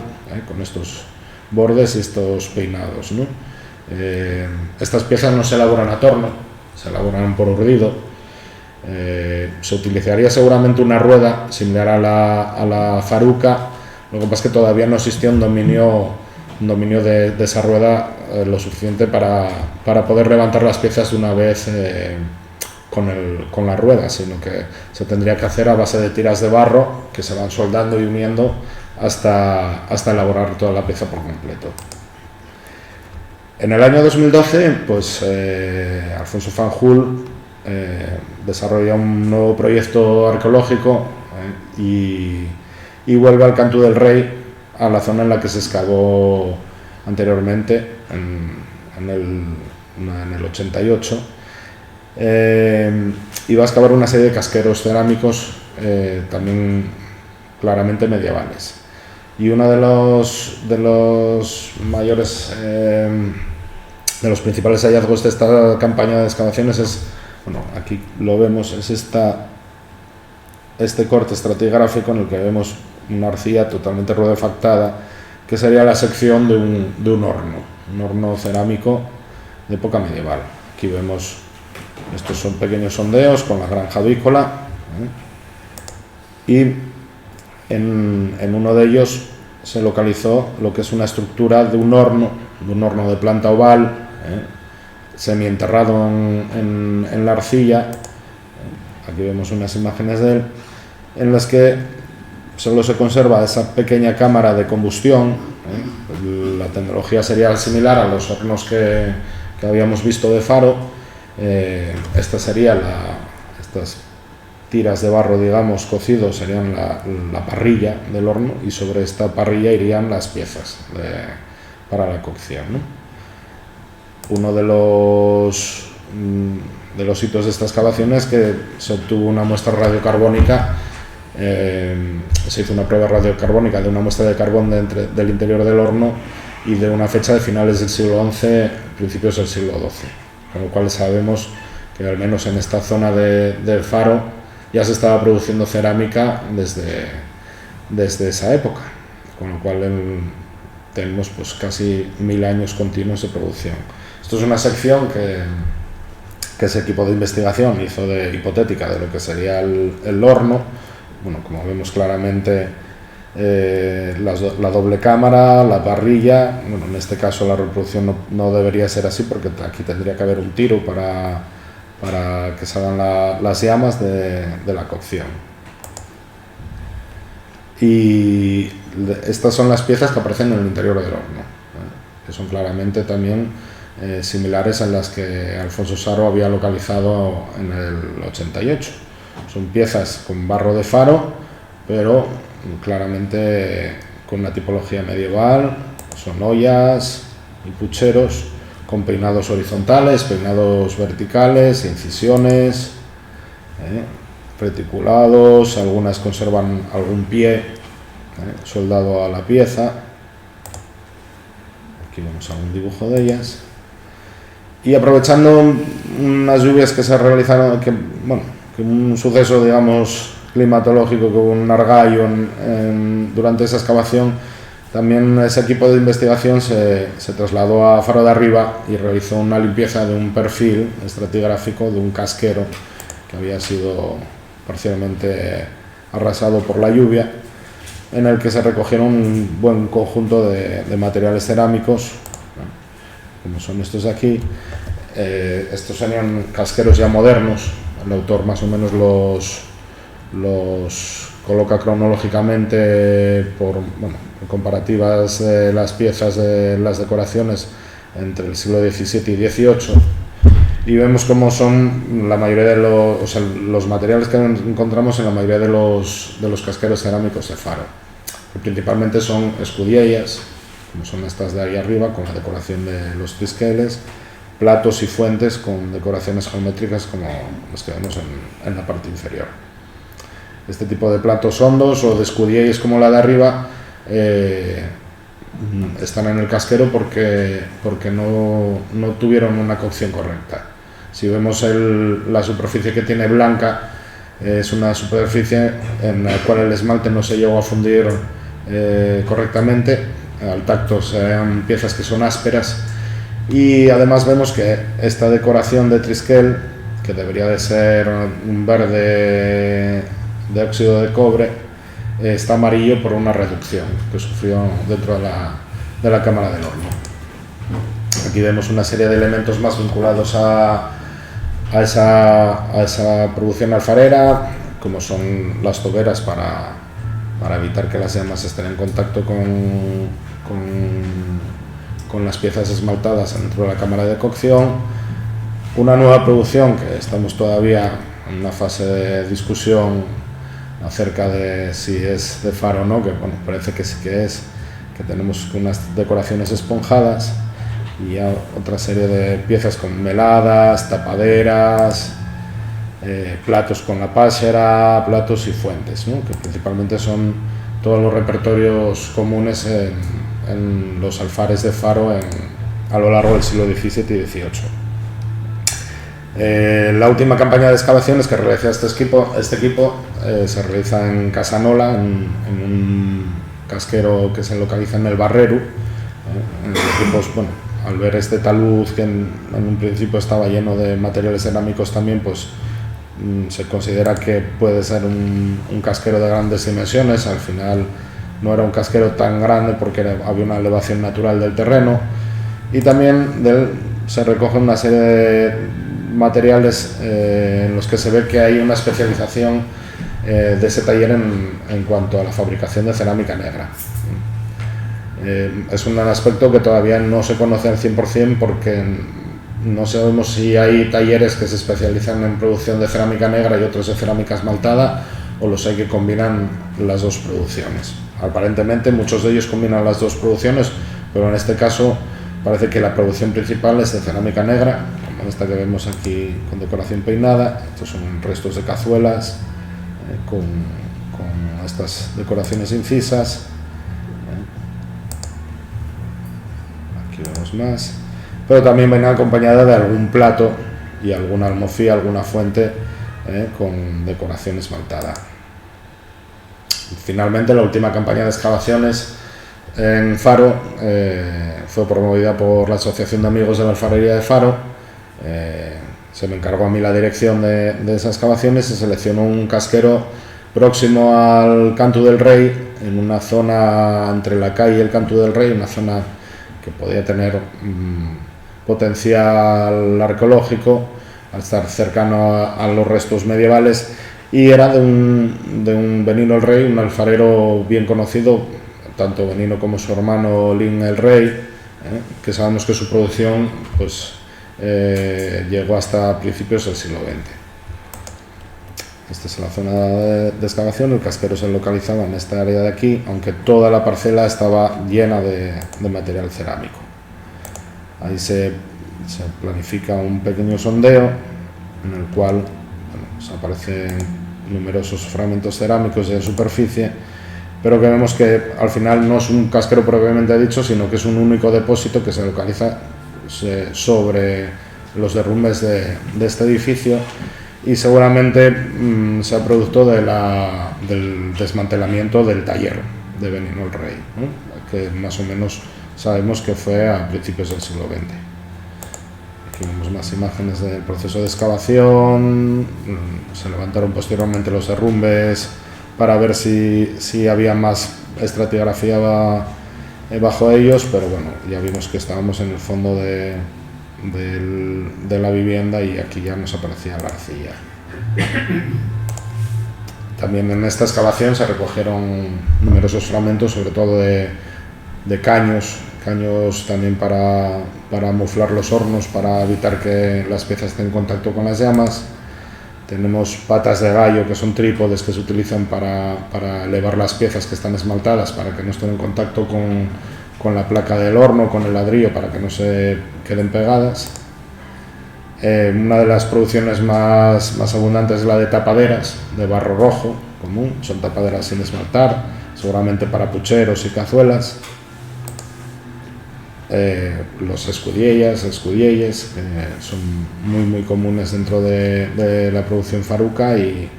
con estos bordes y estos peinados, ¿no? Estas piezas no se elaboran a torno, se elaboran por urdido. Se utilizaría seguramente una rueda similar a la faruca, lo que pasa es que todavía no existía un dominio de esa rueda lo suficiente para poder levantar las piezas de una vez con la rueda, sino que se tendría que hacer a base de tiras de barro que se van soldando y uniendo hasta elaborar toda la pieza por completo. En el año 2012, pues Alfonso Fanjul desarrolla un nuevo proyecto arqueológico y vuelve al Canto del Rey, a la zona en la que se excavó anteriormente, en el 88, y va a excavar una serie de casqueros cerámicos también claramente medievales. Y uno de los mayores, de los principales hallazgos de esta campaña de excavaciones es, bueno, aquí lo vemos, es este corte estratigráfico en el que vemos una arcilla totalmente rudefactada, que sería la sección de un horno cerámico de época medieval. Aquí vemos, estos son pequeños sondeos con la granja avícola, y en uno de ellos se localizó lo que es una estructura de un horno de planta oval, semienterrado en la arcilla. Aquí vemos unas imágenes de él, en las que solo se conserva esa pequeña cámara de combustión. La tecnología sería similar a los hornos que habíamos visto de Faro. Esta sería estas tiras de barro, digamos, cocidos, serían la parrilla del horno, y sobre esta parrilla irían las piezas para la cocción, ¿no? Uno de los hitos de esta excavación es que se obtuvo una muestra radiocarbónica, se hizo una prueba radiocarbónica de una muestra de carbón del interior del horno y de una fecha de finales del siglo XI, principios del siglo XII, con lo cual sabemos que al menos en esta zona del Faro ya se estaba produciendo cerámica desde esa época, con lo cual tenemos pues casi 1000 años continuos de producción. Esto es una sección que ese equipo de investigación hizo hipotética de lo que sería el horno. Bueno, como vemos claramente, la doble cámara, la parrilla. Bueno, en este caso la reproducción no debería ser así, porque aquí tendría que haber un tiro para que salgan las llamas de la cocción. Y estas son las piezas que aparecen en el interior del horno, que son claramente también similares en las que Alfonso Saro había localizado en el 88. Son piezas con barro de faro, pero claramente con una tipología medieval. Son ollas y pucheros con peinados horizontales, peinados verticales, incisiones, reticulados, algunas conservan algún pie soldado a la pieza. Aquí vemos algún dibujo de ellas. Y aprovechando unas lluvias que se realizaron, que un suceso, digamos, climatológico, que hubo un argallo durante esa excavación, también ese equipo de investigación se trasladó a Faro de Arriba y realizó una limpieza de un perfil estratigráfico de un casquero que había sido parcialmente arrasado por la lluvia, en el que se recogieron un buen conjunto de materiales cerámicos, como son estos de aquí. Estos serían casqueros ya modernos. El autor más o menos los coloca cronológicamente por comparativas de las piezas de las decoraciones entre el siglo XVII y XVIII, y vemos cómo son la mayoría de los materiales que encontramos en la mayoría de los casqueros cerámicos de Faro, que principalmente son escudiellas, como son estas de ahí arriba, con la decoración de los trisqueles, platos y fuentes con decoraciones geométricas como los que vemos en la parte inferior. Este tipo de platos hondos o de escudiellas como la de arriba están en el casquero porque no tuvieron una cocción correcta. Si vemos la superficie que tiene blanca, es una superficie en la cual el esmalte no se llegó a fundir correctamente. Al tacto sean piezas que son ásperas, y además vemos que esta decoración de trisquel, que debería de ser un verde de óxido de cobre, está amarillo por una reducción que sufrió dentro de la cámara del horno. Aquí vemos una serie de elementos más vinculados a esa producción alfarera, como son las toberas para evitar que las llamas estén en contacto con las piezas esmaltadas dentro de la cámara de cocción. Una nueva producción que estamos todavía en una fase de discusión acerca de si es de Faro o no, que parece que sí que es, que tenemos unas decoraciones esponjadas y ya otra serie de piezas con meladas, tapaderas, platos con la pásera, platos y fuentes, ¿no? Que principalmente son todos los repertorios comunes en los alfares de Faro a lo largo del siglo XVII y XVIII. La última campaña de excavaciones que realiza este equipo se realiza en Casanola, en un casquero que se localiza en el Barreru. Al ver este talud, que en un principio estaba lleno de materiales cerámicos también, pues se considera que puede ser un casquero de grandes dimensiones. Al final no era un casquero tan grande porque había una elevación natural del terreno, y también se recoge una serie de materiales en los que se ve que hay una especialización de ese taller en cuanto a la fabricación de cerámica negra. Es un aspecto que todavía no se conoce al 100% porque no sabemos si hay talleres que se especializan en producción de cerámica negra y otros de cerámica esmaltada, o los hay que combinan las dos producciones. Aparentemente muchos de ellos combinan las dos producciones, pero en este caso parece que la producción principal es de cerámica negra, como esta que vemos aquí con decoración peinada. Estos son restos de cazuelas con estas decoraciones incisas. Aquí vemos más, pero también viene acompañada de algún plato y alguna almofía, alguna fuente con decoración esmaltada. Finalmente, la última campaña de excavaciones en Faro fue promovida por la Asociación de Amigos de la Alfarería de Faro. Se me encargó a mí la dirección de esas excavaciones. Se seleccionó un casquero próximo al Cantu del Rey, en una zona entre la calle y el Cantu del Rey, una zona que podía tener potencial arqueológico al estar cercano a los restos medievales, y era de un Benino el Rey, un alfarero bien conocido, tanto Benino como su hermano Lin el Rey, que sabemos que su producción pues, llegó hasta principios del siglo XX. Esta es la zona de excavación, el casquero se localizaba en esta área de aquí, aunque toda la parcela estaba llena de material cerámico. Ahí se planifica un pequeño sondeo en el cual aparecen numerosos fragmentos cerámicos de superficie, pero que vemos que al final no es un casquero propiamente dicho, sino que es un único depósito que se localiza sobre los derrumbes de este edificio, y seguramente sea producto del desmantelamiento del taller de Benigno el Rey, ¿no? Que más o menos sabemos que fue a principios del siglo XX. Aquí vemos más imágenes del proceso de excavación. Se levantaron posteriormente los derrumbes para ver si había más estratigrafía bajo ellos, pero bueno, ya vimos que estábamos en el fondo de la vivienda y aquí ya nos aparecía la arcilla. También en esta excavación se recogieron numerosos fragmentos, sobre todo de caños también para camuflar los hornos, para evitar que las piezas estén en contacto con las llamas. Tenemos patas de gallo, que son trípodes que se utilizan para elevar las piezas que están esmaltadas, para que no estén en contacto con la placa del horno, con el ladrillo, para que no se queden pegadas. Una de las producciones más abundantes es la de tapaderas de barro rojo común. Son tapaderas sin esmaltar, seguramente para pucheros y cazuelas. Los escudielles, son muy comunes dentro de la producción faruca, y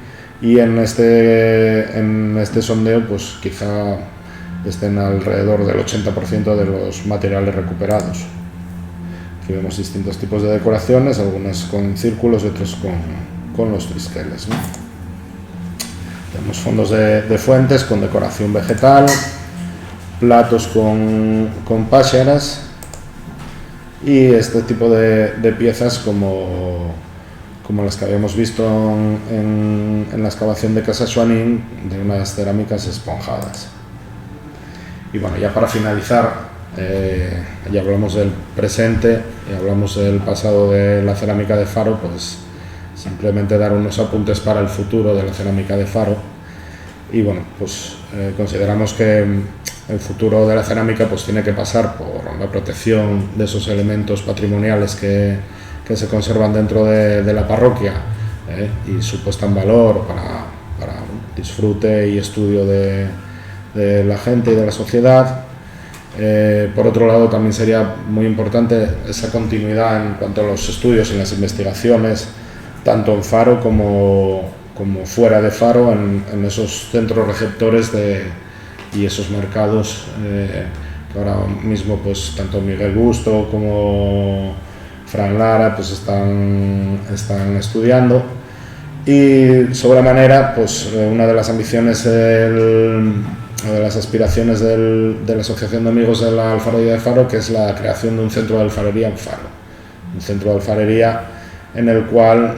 en este sondeo pues quizá estén alrededor del 80% de los materiales recuperados. Aquí vemos distintos tipos de decoraciones, algunas con círculos y otros con los trisqueles, ¿no? Tenemos fondos de fuentes con decoración vegetal, platos con páxaras, y este tipo de piezas como las que habíamos visto en la excavación de Casa Xuanín, de unas cerámicas esponjadas. Y bueno, ya para finalizar, ya hablamos del presente y hablamos del pasado de la cerámica de Faro, pues simplemente dar unos apuntes para el futuro de la cerámica de Faro. Y bueno, pues consideramos que el futuro de la cerámica pues tiene que pasar por la protección de esos elementos patrimoniales que se conservan dentro de la parroquia, y su puesta en valor para disfrute y estudio de la gente y de la sociedad. Por otro lado, también sería muy importante esa continuidad en cuanto a los estudios y las investigaciones, tanto en Faro como fuera de Faro, en esos centros receptores y esos mercados que ahora mismo pues tanto Miguel Busto como Fran Lara pues están estudiando. Y sobremanera, pues una de las ambiciones, de las aspiraciones de la Asociación de Amigos de la Alfarería de Faro, que es la creación de un centro de alfarería en Faro. Un centro de alfarería en el cual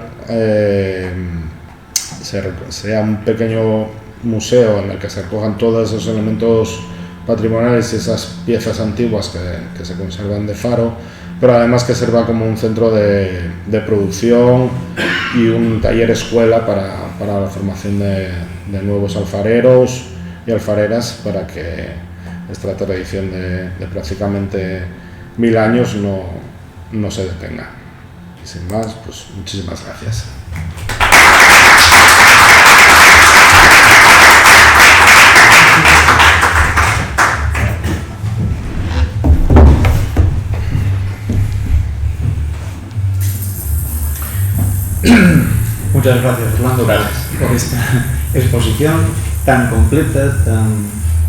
sea un pequeño museo en el que se recojan todos esos elementos patrimoniales y esas piezas antiguas que se conservan de Faro, pero además que sirva como un centro de producción y un taller escuela para la formación de nuevos alfareros y alfareras, para que esta tradición de prácticamente 1000 años no se detenga. Y sin más, pues muchísimas gracias. Muchas gracias, Orlando, por esta exposición tan completa,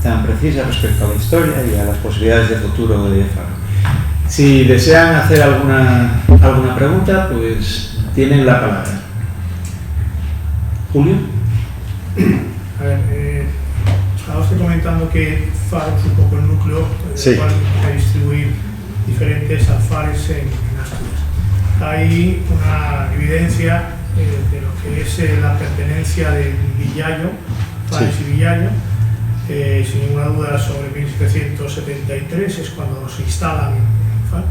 tan precisa respecto a la historia y a las posibilidades de futuro de Faro. Si desean hacer alguna pregunta, pues tienen la palabra. Julio. A ver, estaba usted comentando que Faro es un poco el núcleo del cual hay que distribuir diferentes alfares en Asturias. Hay una evidencia de lo que es la pertenencia del Villayo, Fares y Villayo, sin ninguna duda sobre 1773 es cuando se instalan en Faro.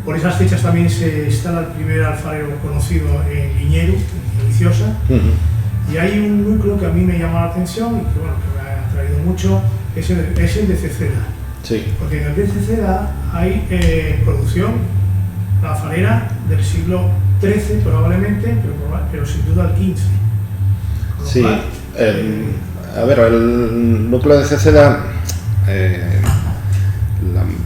Por esas fechas también se instala el primer alfarero conocido en Liñero, en Viciosa. Y hay un núcleo que a mí me llama la atención y que, bueno, que me ha atraído mucho, es el de Ceceda. Sí. Porque en el de Ceceda hay producción, la alfarera del siglo XIII probablemente, pero sin duda el XV. Sí. A ver, el núcleo de Ceceda,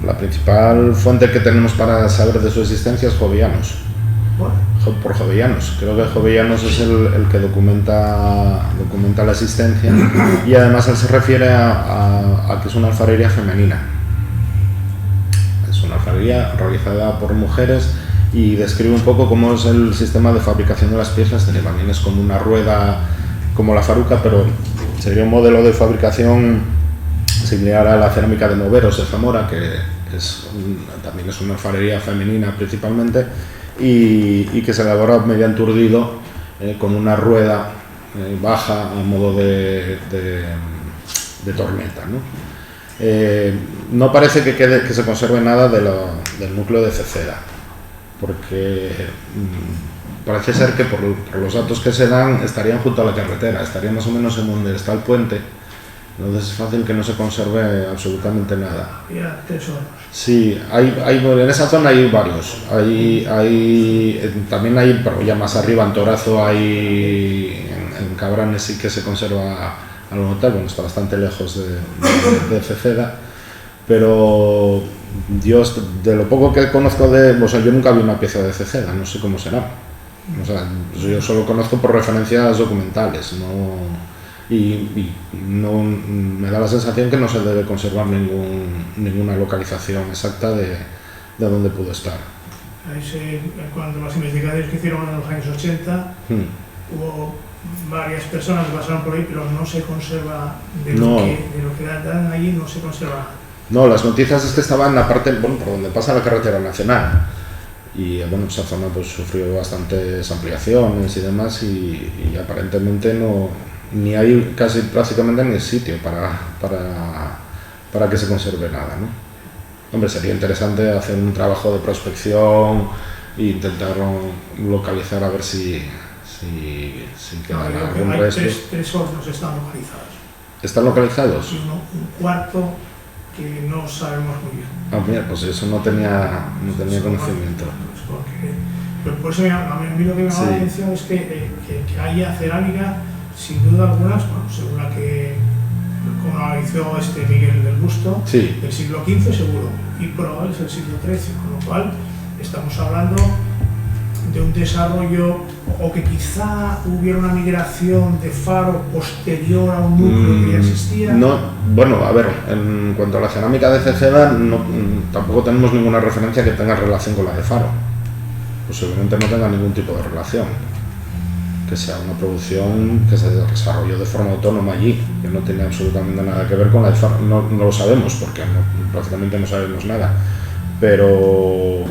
la principal fuente que tenemos para saber de su existencia es Jovellanos. Por Jovellanos. Creo que Jovellanos es el que documenta la existencia, y además él se refiere a que es una alfarería femenina. Es una alfarería realizada por mujeres y describe un poco cómo es el sistema de fabricación de las piezas, que también es como una rueda como la faruca, pero sería un modelo de fabricación similar a la cerámica de Moveros de Zamora, que también es una alfarería femenina principalmente, y que se elabora mediante urdido con una rueda baja a modo de tormenta, ¿no? No parece que se conserve nada del núcleo de Ceceda, porque parece ser que por los datos que se dan estarían junto a la carretera, estarían más o menos en donde está el puente. Entonces es fácil que no se conserve absolutamente nada. Ya, tesoros. Sí, en esa zona hay varios. También hay, pero ya más arriba, en Torazo, en Cabranes sí que se conserva algo tal, bueno, está bastante lejos de Ceceda. Pero yo, de lo poco que conozco yo nunca vi una pieza de Ceceda, no sé cómo será. O sea, yo solo conozco por referencias documentales, y no me da la sensación que no se debe conservar ninguna localización exacta de dónde pudo estar. Cuando las investigaciones que hicieron en los años 80, hubo varias personas que pasaron por ahí, pero no se conserva de lo que dan allí, no se conserva. No, las noticias es que estaba en la parte, por donde pasa la carretera nacional, y bueno, esa zona pues sufrió bastantes ampliaciones y demás, y aparentemente ni hay casi prácticamente ni sitio para que se conserve nada, ¿no? Hombre, sería interesante hacer un trabajo de prospección e intentar localizar a ver si quedan algún resto. Tres hornos están localizados. ¿Están localizados? Y un cuarto que no sabemos muy bien. Ah, mira, pues eso no tenía conocimiento. Pero por eso a mí lo que me llama la atención es que haya cerámica, sin duda algunas, bueno, según la que analizó Miguel del Busto, sí, del siglo XV seguro, y probable es el siglo XIII, con lo cual estamos hablando de un desarrollo, o que quizá hubiera una migración de Faro posterior a un núcleo que ya existía. No, bueno, a ver, en cuanto a la cerámica de Ceceda, tampoco tenemos ninguna referencia que tenga relación con la de Faro. Posiblemente no tenga ningún tipo de relación, que sea una producción que se desarrolló de forma autónoma allí, que no tiene absolutamente nada que ver con la de Faro. No lo sabemos, porque prácticamente no sabemos nada, pero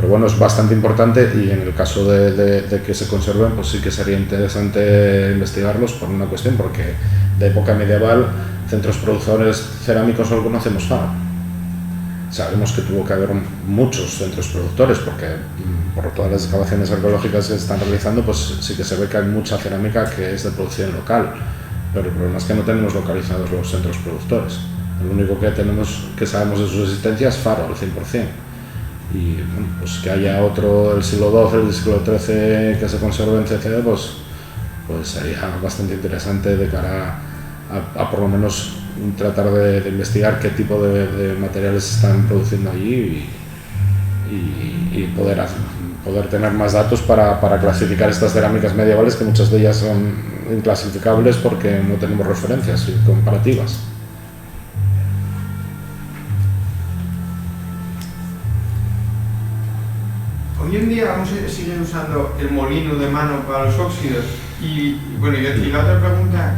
bueno, es bastante importante, y en el caso de que se conserven, pues sí que sería interesante investigarlos por una cuestión, porque de época medieval, centros productores cerámicos solo conocemos Faro. Sabemos que tuvo que haber muchos centros productores, porque por todas las excavaciones arqueológicas que se están realizando, pues sí que se ve que hay mucha cerámica que es de producción local, pero el problema es que no tenemos localizados los centros productores. Lo único que sabemos de su existencia es Faro, al 100%. Y bueno, pues que haya otro del siglo XII, del siglo XIII que se conserve en Ceceda, pues sería bastante interesante de cara a por lo menos tratar de investigar qué tipo de materiales se están produciendo allí, y poder tener más datos para clasificar estas cerámicas medievales, que muchas de ellas son inclasificables porque no tenemos referencias comparativas. Hoy en día aún se sigue usando el molino de mano para los óxidos, y bueno, y la otra pregunta,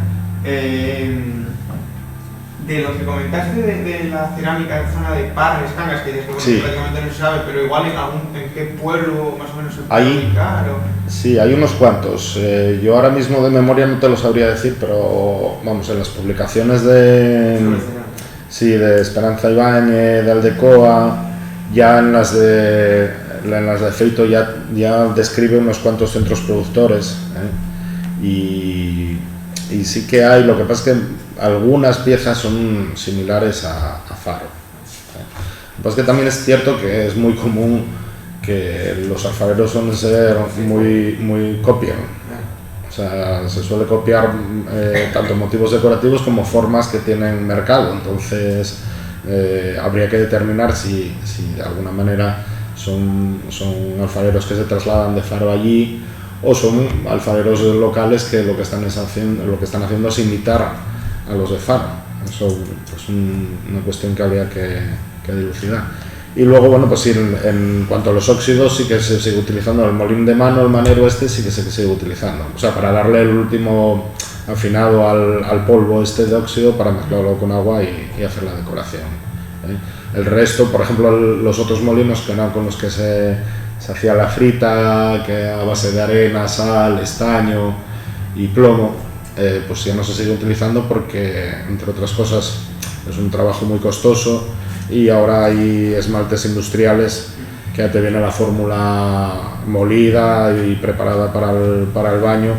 de lo que comentaste de la cerámica en zona de Parres, Cangas, que dices que bueno, Sí. prácticamente no se sabe, pero igual en qué pueblo más o menos se puede Ahí. ubicar. Sí, hay unos cuantos. Yo ahora mismo de memoria no te lo sabría decir, pero vamos, en las publicaciones de Esperanza Ibáñez, de Aldecoa, ya en las de Feito ya describe unos cuantos centros productores, y sí que hay, lo que pasa es que algunas piezas son similares a Faro. Lo que pasa es que también es cierto que es muy común que los alfareros suelen ser muy copian. O sea, se suele copiar tanto motivos decorativos como formas que tienen mercado. Entonces habría que determinar si de alguna manera son alfareros que se trasladan de Faro allí, o son alfareros locales que lo que están haciendo es imitar a los de Faro. Eso es pues, una cuestión que habría que dilucidar. Y luego, bueno, pues sí, en cuanto a los óxidos, sí que se sigue utilizando el molín de mano, el manero sí que se sigue utilizando. O sea, para darle el último afinado al polvo de óxido, para mezclarlo con agua y hacer la decoración. El resto, por ejemplo, los otros molinos que eran con los que se hacía la frita, que a base de arena, sal, estaño y plomo, pues ya no se sigue utilizando porque, entre otras cosas, es un trabajo muy costoso, y ahora hay esmaltes industriales que ya te viene la fórmula molida y preparada para el baño,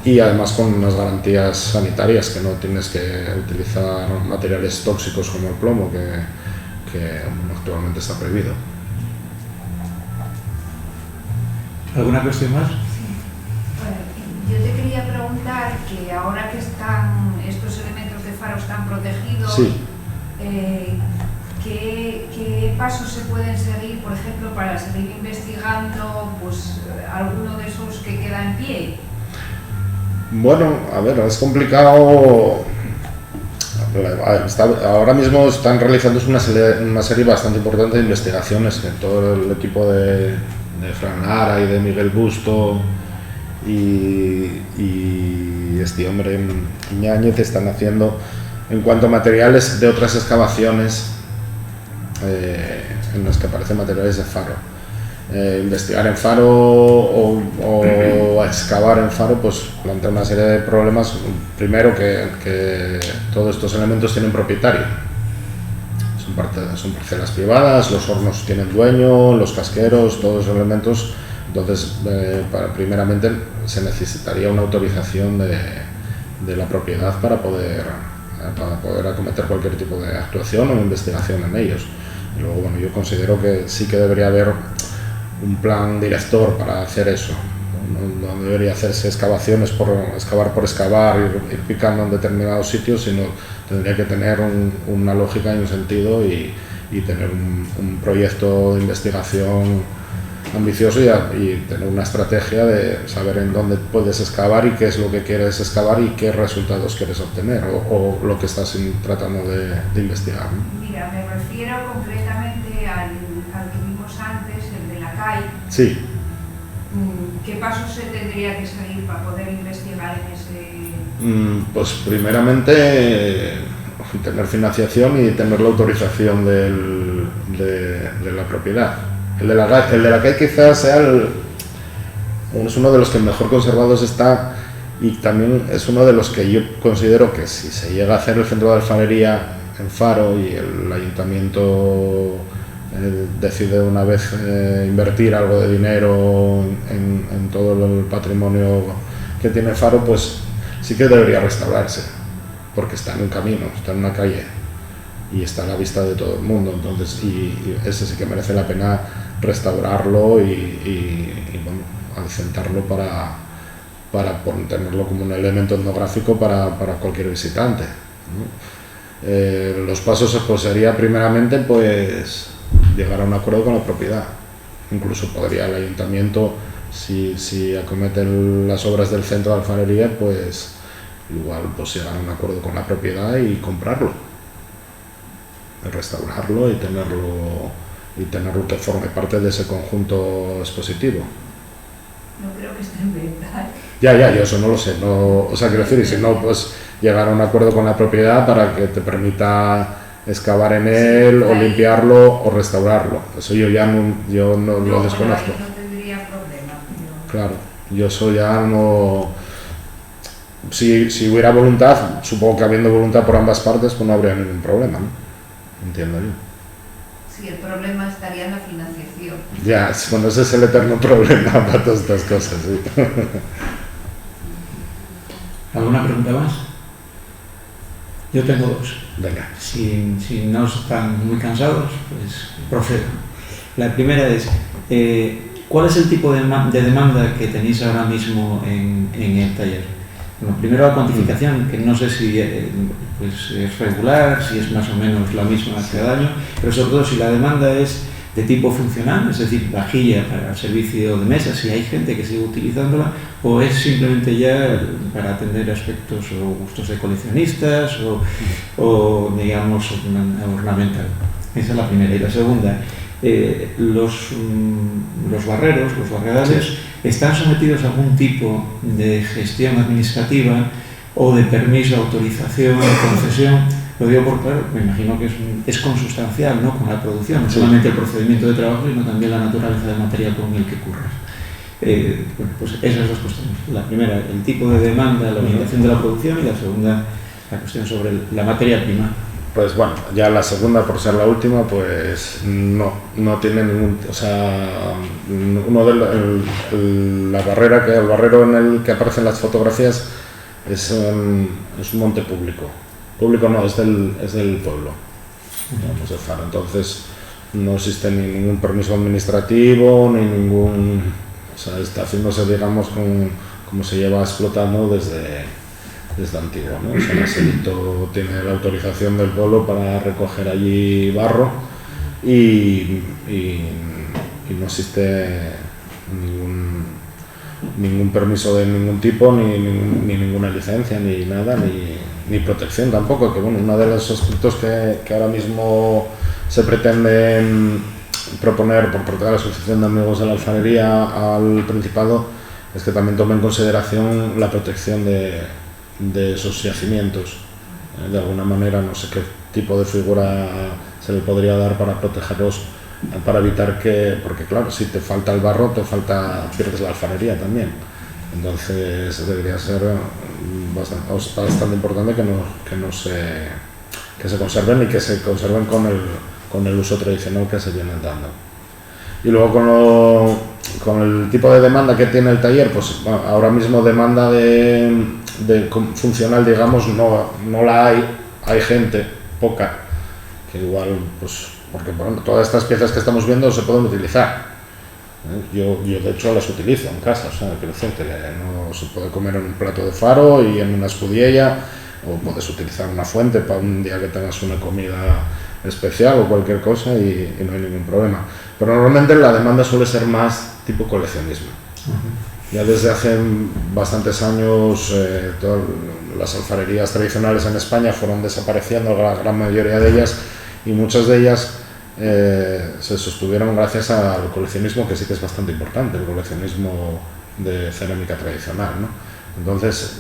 y además con unas garantías sanitarias, que no tienes que utilizar materiales tóxicos como el plomo, que actualmente está prohibido. ¿Alguna cuestión más? Bueno, yo te quería preguntar que ahora que están estos elementos de Faro están protegidos, Sí. ¿qué pasos se pueden seguir, por ejemplo, para seguir investigando pues, alguno de esos que queda en pie? Bueno, a ver, es complicado. Ahora mismo están realizando una serie bastante importante de investigaciones en todo el equipo de Fran Lara y de Miguel Busto y este hombre Ñáñez están haciendo en cuanto a materiales de otras excavaciones en las que aparecen materiales de Faro. Investigar en Faro o excavar en Faro pues plantea una serie de problemas. Primero, que todos estos elementos tienen propietario, son parcelas privadas, los hornos tienen dueño, los casqueros, todos los elementos. Entonces, primeramente se necesitaría una autorización de la propiedad para poder acometer cualquier tipo de actuación o investigación en ellos. Y luego, bueno, yo considero que sí que debería haber un plan director para hacer eso. No debería hacerse excavaciones por excavar, ir picando en determinados sitios, sino tendría que tener una lógica y un sentido, y tener un proyecto de investigación ambicioso y tener una estrategia de saber en dónde puedes excavar y qué es lo que quieres excavar y qué resultados quieres obtener, o lo que estás tratando de investigar, ¿no? Mira, me refiero concretamente al que vimos antes, el de la CAI. Sí. ¿Qué pasos se tendría que seguir para poder investigar en ese...? Pues primeramente tener financiación y tener la autorización de la propiedad. El de la CAI quizás sea es uno de los que mejor conservados está, y también es uno de los que yo considero que si se llega a hacer el centro de alfarería en Faro y el ayuntamiento decide una vez invertir algo de dinero en todo el patrimonio que tiene Faro, pues sí que debería restaurarse, porque está en un camino, está en una calle y está a la vista de todo el mundo. Entonces, y ese sí que merece la pena restaurarlo y bueno, adecentarlo para tenerlo como un elemento etnográfico para cualquier visitante, ¿no? Los pasos pues sería primeramente pues llegar a un acuerdo con la propiedad. Incluso podría el ayuntamiento, si acometen las obras del centro de alfarería, pues igual pues llegar a un acuerdo con la propiedad y comprarlo, restaurarlo y tenerlo que forme parte de ese conjunto expositivo. No creo que esté en venta. Ya, yo eso no lo sé, no, o sea, quiero decir, si no, pues llegar a un acuerdo con la propiedad para que te permita excavar en él o limpiarlo o restaurarlo. Eso yo ya no lo desconozco. No tendría problema. Claro, yo eso ya no... Si hubiera voluntad, supongo que habiendo voluntad por ambas partes, pues no habría ningún problema, ¿no? Entiendo yo. Sí, el problema estaría en la financiación. Ya, bueno, ese es el eterno problema para todas estas cosas, sí. ¿Alguna pregunta más? Yo tengo dos. Venga. Si no están muy cansados, pues procedo. La primera es, ¿cuál es el tipo de demanda que tenéis ahora mismo en el taller? Bueno, primero la cuantificación, que no sé si pues es regular, si es más o menos la misma cada año, pero sobre todo si la demanda es de tipo funcional, es decir, vajilla para el servicio de mesa, si hay gente que sigue utilizándola, o es simplemente ya para atender aspectos o gustos de coleccionistas o digamos, ornamental. Esa es la primera. Y la segunda, los barreros, los barredales, ¿están sometidos a algún tipo de gestión administrativa o de permiso, autorización, concesión? Lo digo porque, claro, me imagino que es consustancial, ¿no?, con la producción, no solamente el procedimiento de trabajo, sino también la naturaleza del material con el que curras. Bueno, pues esas dos cuestiones. La primera, el tipo de demanda, la orientación de la producción, y la segunda, la cuestión sobre la materia prima. Pues bueno, ya la segunda, por ser la última, pues no tiene ningún... O sea, el barrero en el que aparecen las fotografías es un monte público. Público no, es del pueblo, digamos, de Faro. Entonces no existe ni ningún permiso administrativo, ni ningún... O sea, está haciéndose, digamos, como se lleva explotando desde antiguo, ¿no? O sea, el Selito tiene la autorización del pueblo para recoger allí barro y no existe ningún permiso de ningún tipo, ni ninguna licencia, ni nada, ni protección tampoco, que bueno, uno de los aspectos que ahora mismo se pretenden proponer por parte de la Asociación de Amigos de la Alfarería al Principado es que también tome en consideración la protección de esos yacimientos. De alguna manera, no sé qué tipo de figura se le podría dar para protegerlos, para evitar que, porque claro, si te falta el barro, pierdes la alfarería también. Entonces debería ser bastante importante que se conserven y que se conserven con el uso tradicional que se vienen dando. Y luego con el tipo de demanda que tiene el taller, pues bueno, ahora mismo demanda de funcional, digamos, no la hay gente, poca, que igual, pues, porque bueno, todas estas piezas que estamos viendo se pueden utilizar. Yo de hecho las utilizo en casa, o sea, quiero decir que no se puede comer en un plato de faro y en una escudiella, o puedes utilizar una fuente para un día que tengas una comida especial o cualquier cosa y no hay ningún problema. Pero normalmente la demanda suele ser más tipo coleccionismo. Ya desde hace bastantes años todas las alfarerías tradicionales en España fueron desapareciendo, la gran mayoría de ellas, y muchas de ellas se sostuvieron gracias al coleccionismo, que sí que es bastante importante, el coleccionismo de cerámica tradicional, ¿no? Entonces,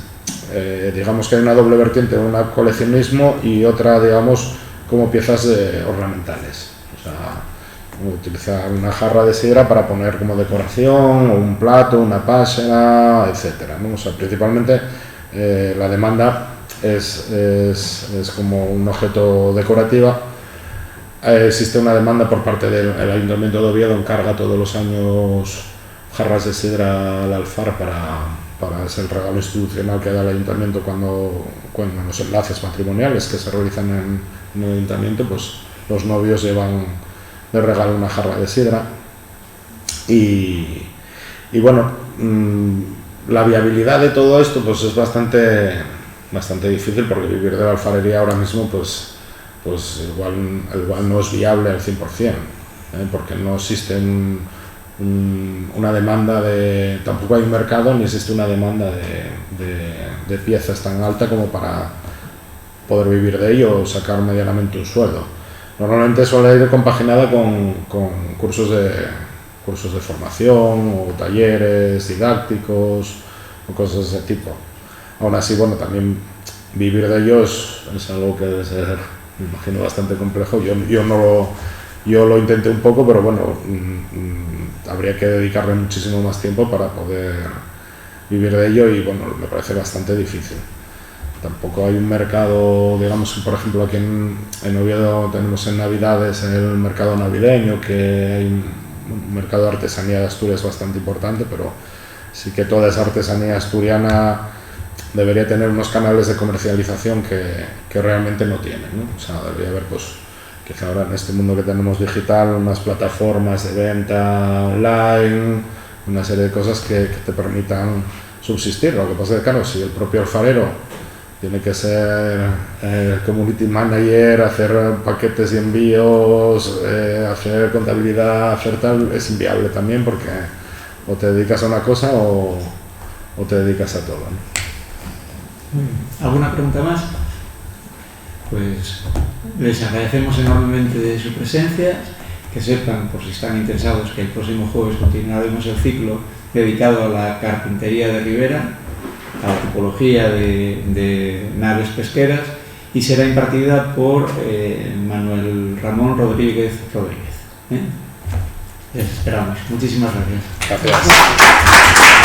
digamos que hay una doble vertiente, una coleccionismo y otra, digamos, como piezas ornamentales. O sea, utilizar una jarra de sidra para poner como decoración, o un plato, una pásera, etcétera, ¿no? O sea, principalmente la demanda es como un objeto decorativa. Existe una demanda por parte del Ayuntamiento de Oviedo, encarga todos los años jarras de sidra al Alfar para es el regalo institucional que da el Ayuntamiento cuando los enlaces matrimoniales que se realizan en el Ayuntamiento, pues los novios llevan de regalo una jarra de sidra y bueno, la viabilidad de todo esto pues es bastante difícil, porque vivir de la alfarería ahora mismo pues igual no es viable al 100%, porque no existe una demanda tampoco hay un mercado ni existe una demanda de piezas tan alta como para poder vivir de ello o sacar medianamente un sueldo. Normalmente suele ir compaginada con cursos de formación o talleres didácticos o cosas de ese tipo. Aún así, bueno, también vivir de ello es algo que debe ser, me imagino, bastante complejo. Yo lo intenté un poco, pero bueno, habría que dedicarle muchísimo más tiempo para poder vivir de ello y bueno, me parece bastante difícil. Tampoco hay un mercado, digamos, por ejemplo aquí en Oviedo tenemos en Navidades el mercado navideño, que hay un mercado de artesanía de Asturias bastante importante, pero sí que toda esa artesanía asturiana debería tener unos canales de comercialización que realmente no tienen, ¿no? O sea, debería haber, pues, quizá ahora en este mundo que tenemos digital, unas plataformas de venta online, una serie de cosas que te permitan subsistir. Lo que pasa es que, claro, si el propio alfarero tiene que ser community manager, hacer paquetes y envíos, hacer contabilidad, hacer tal, es inviable también, porque o te dedicas a una cosa o te dedicas a todo, ¿no? ¿Alguna pregunta más? Pues les agradecemos enormemente de su presencia, que sepan, por si están interesados, que el próximo jueves continuaremos el ciclo dedicado a la carpintería de ribera, a la tipología de naves pesqueras, y será impartida por Manuel Ramón Rodríguez Rodríguez. Les esperamos. Muchísimas gracias. Gracias.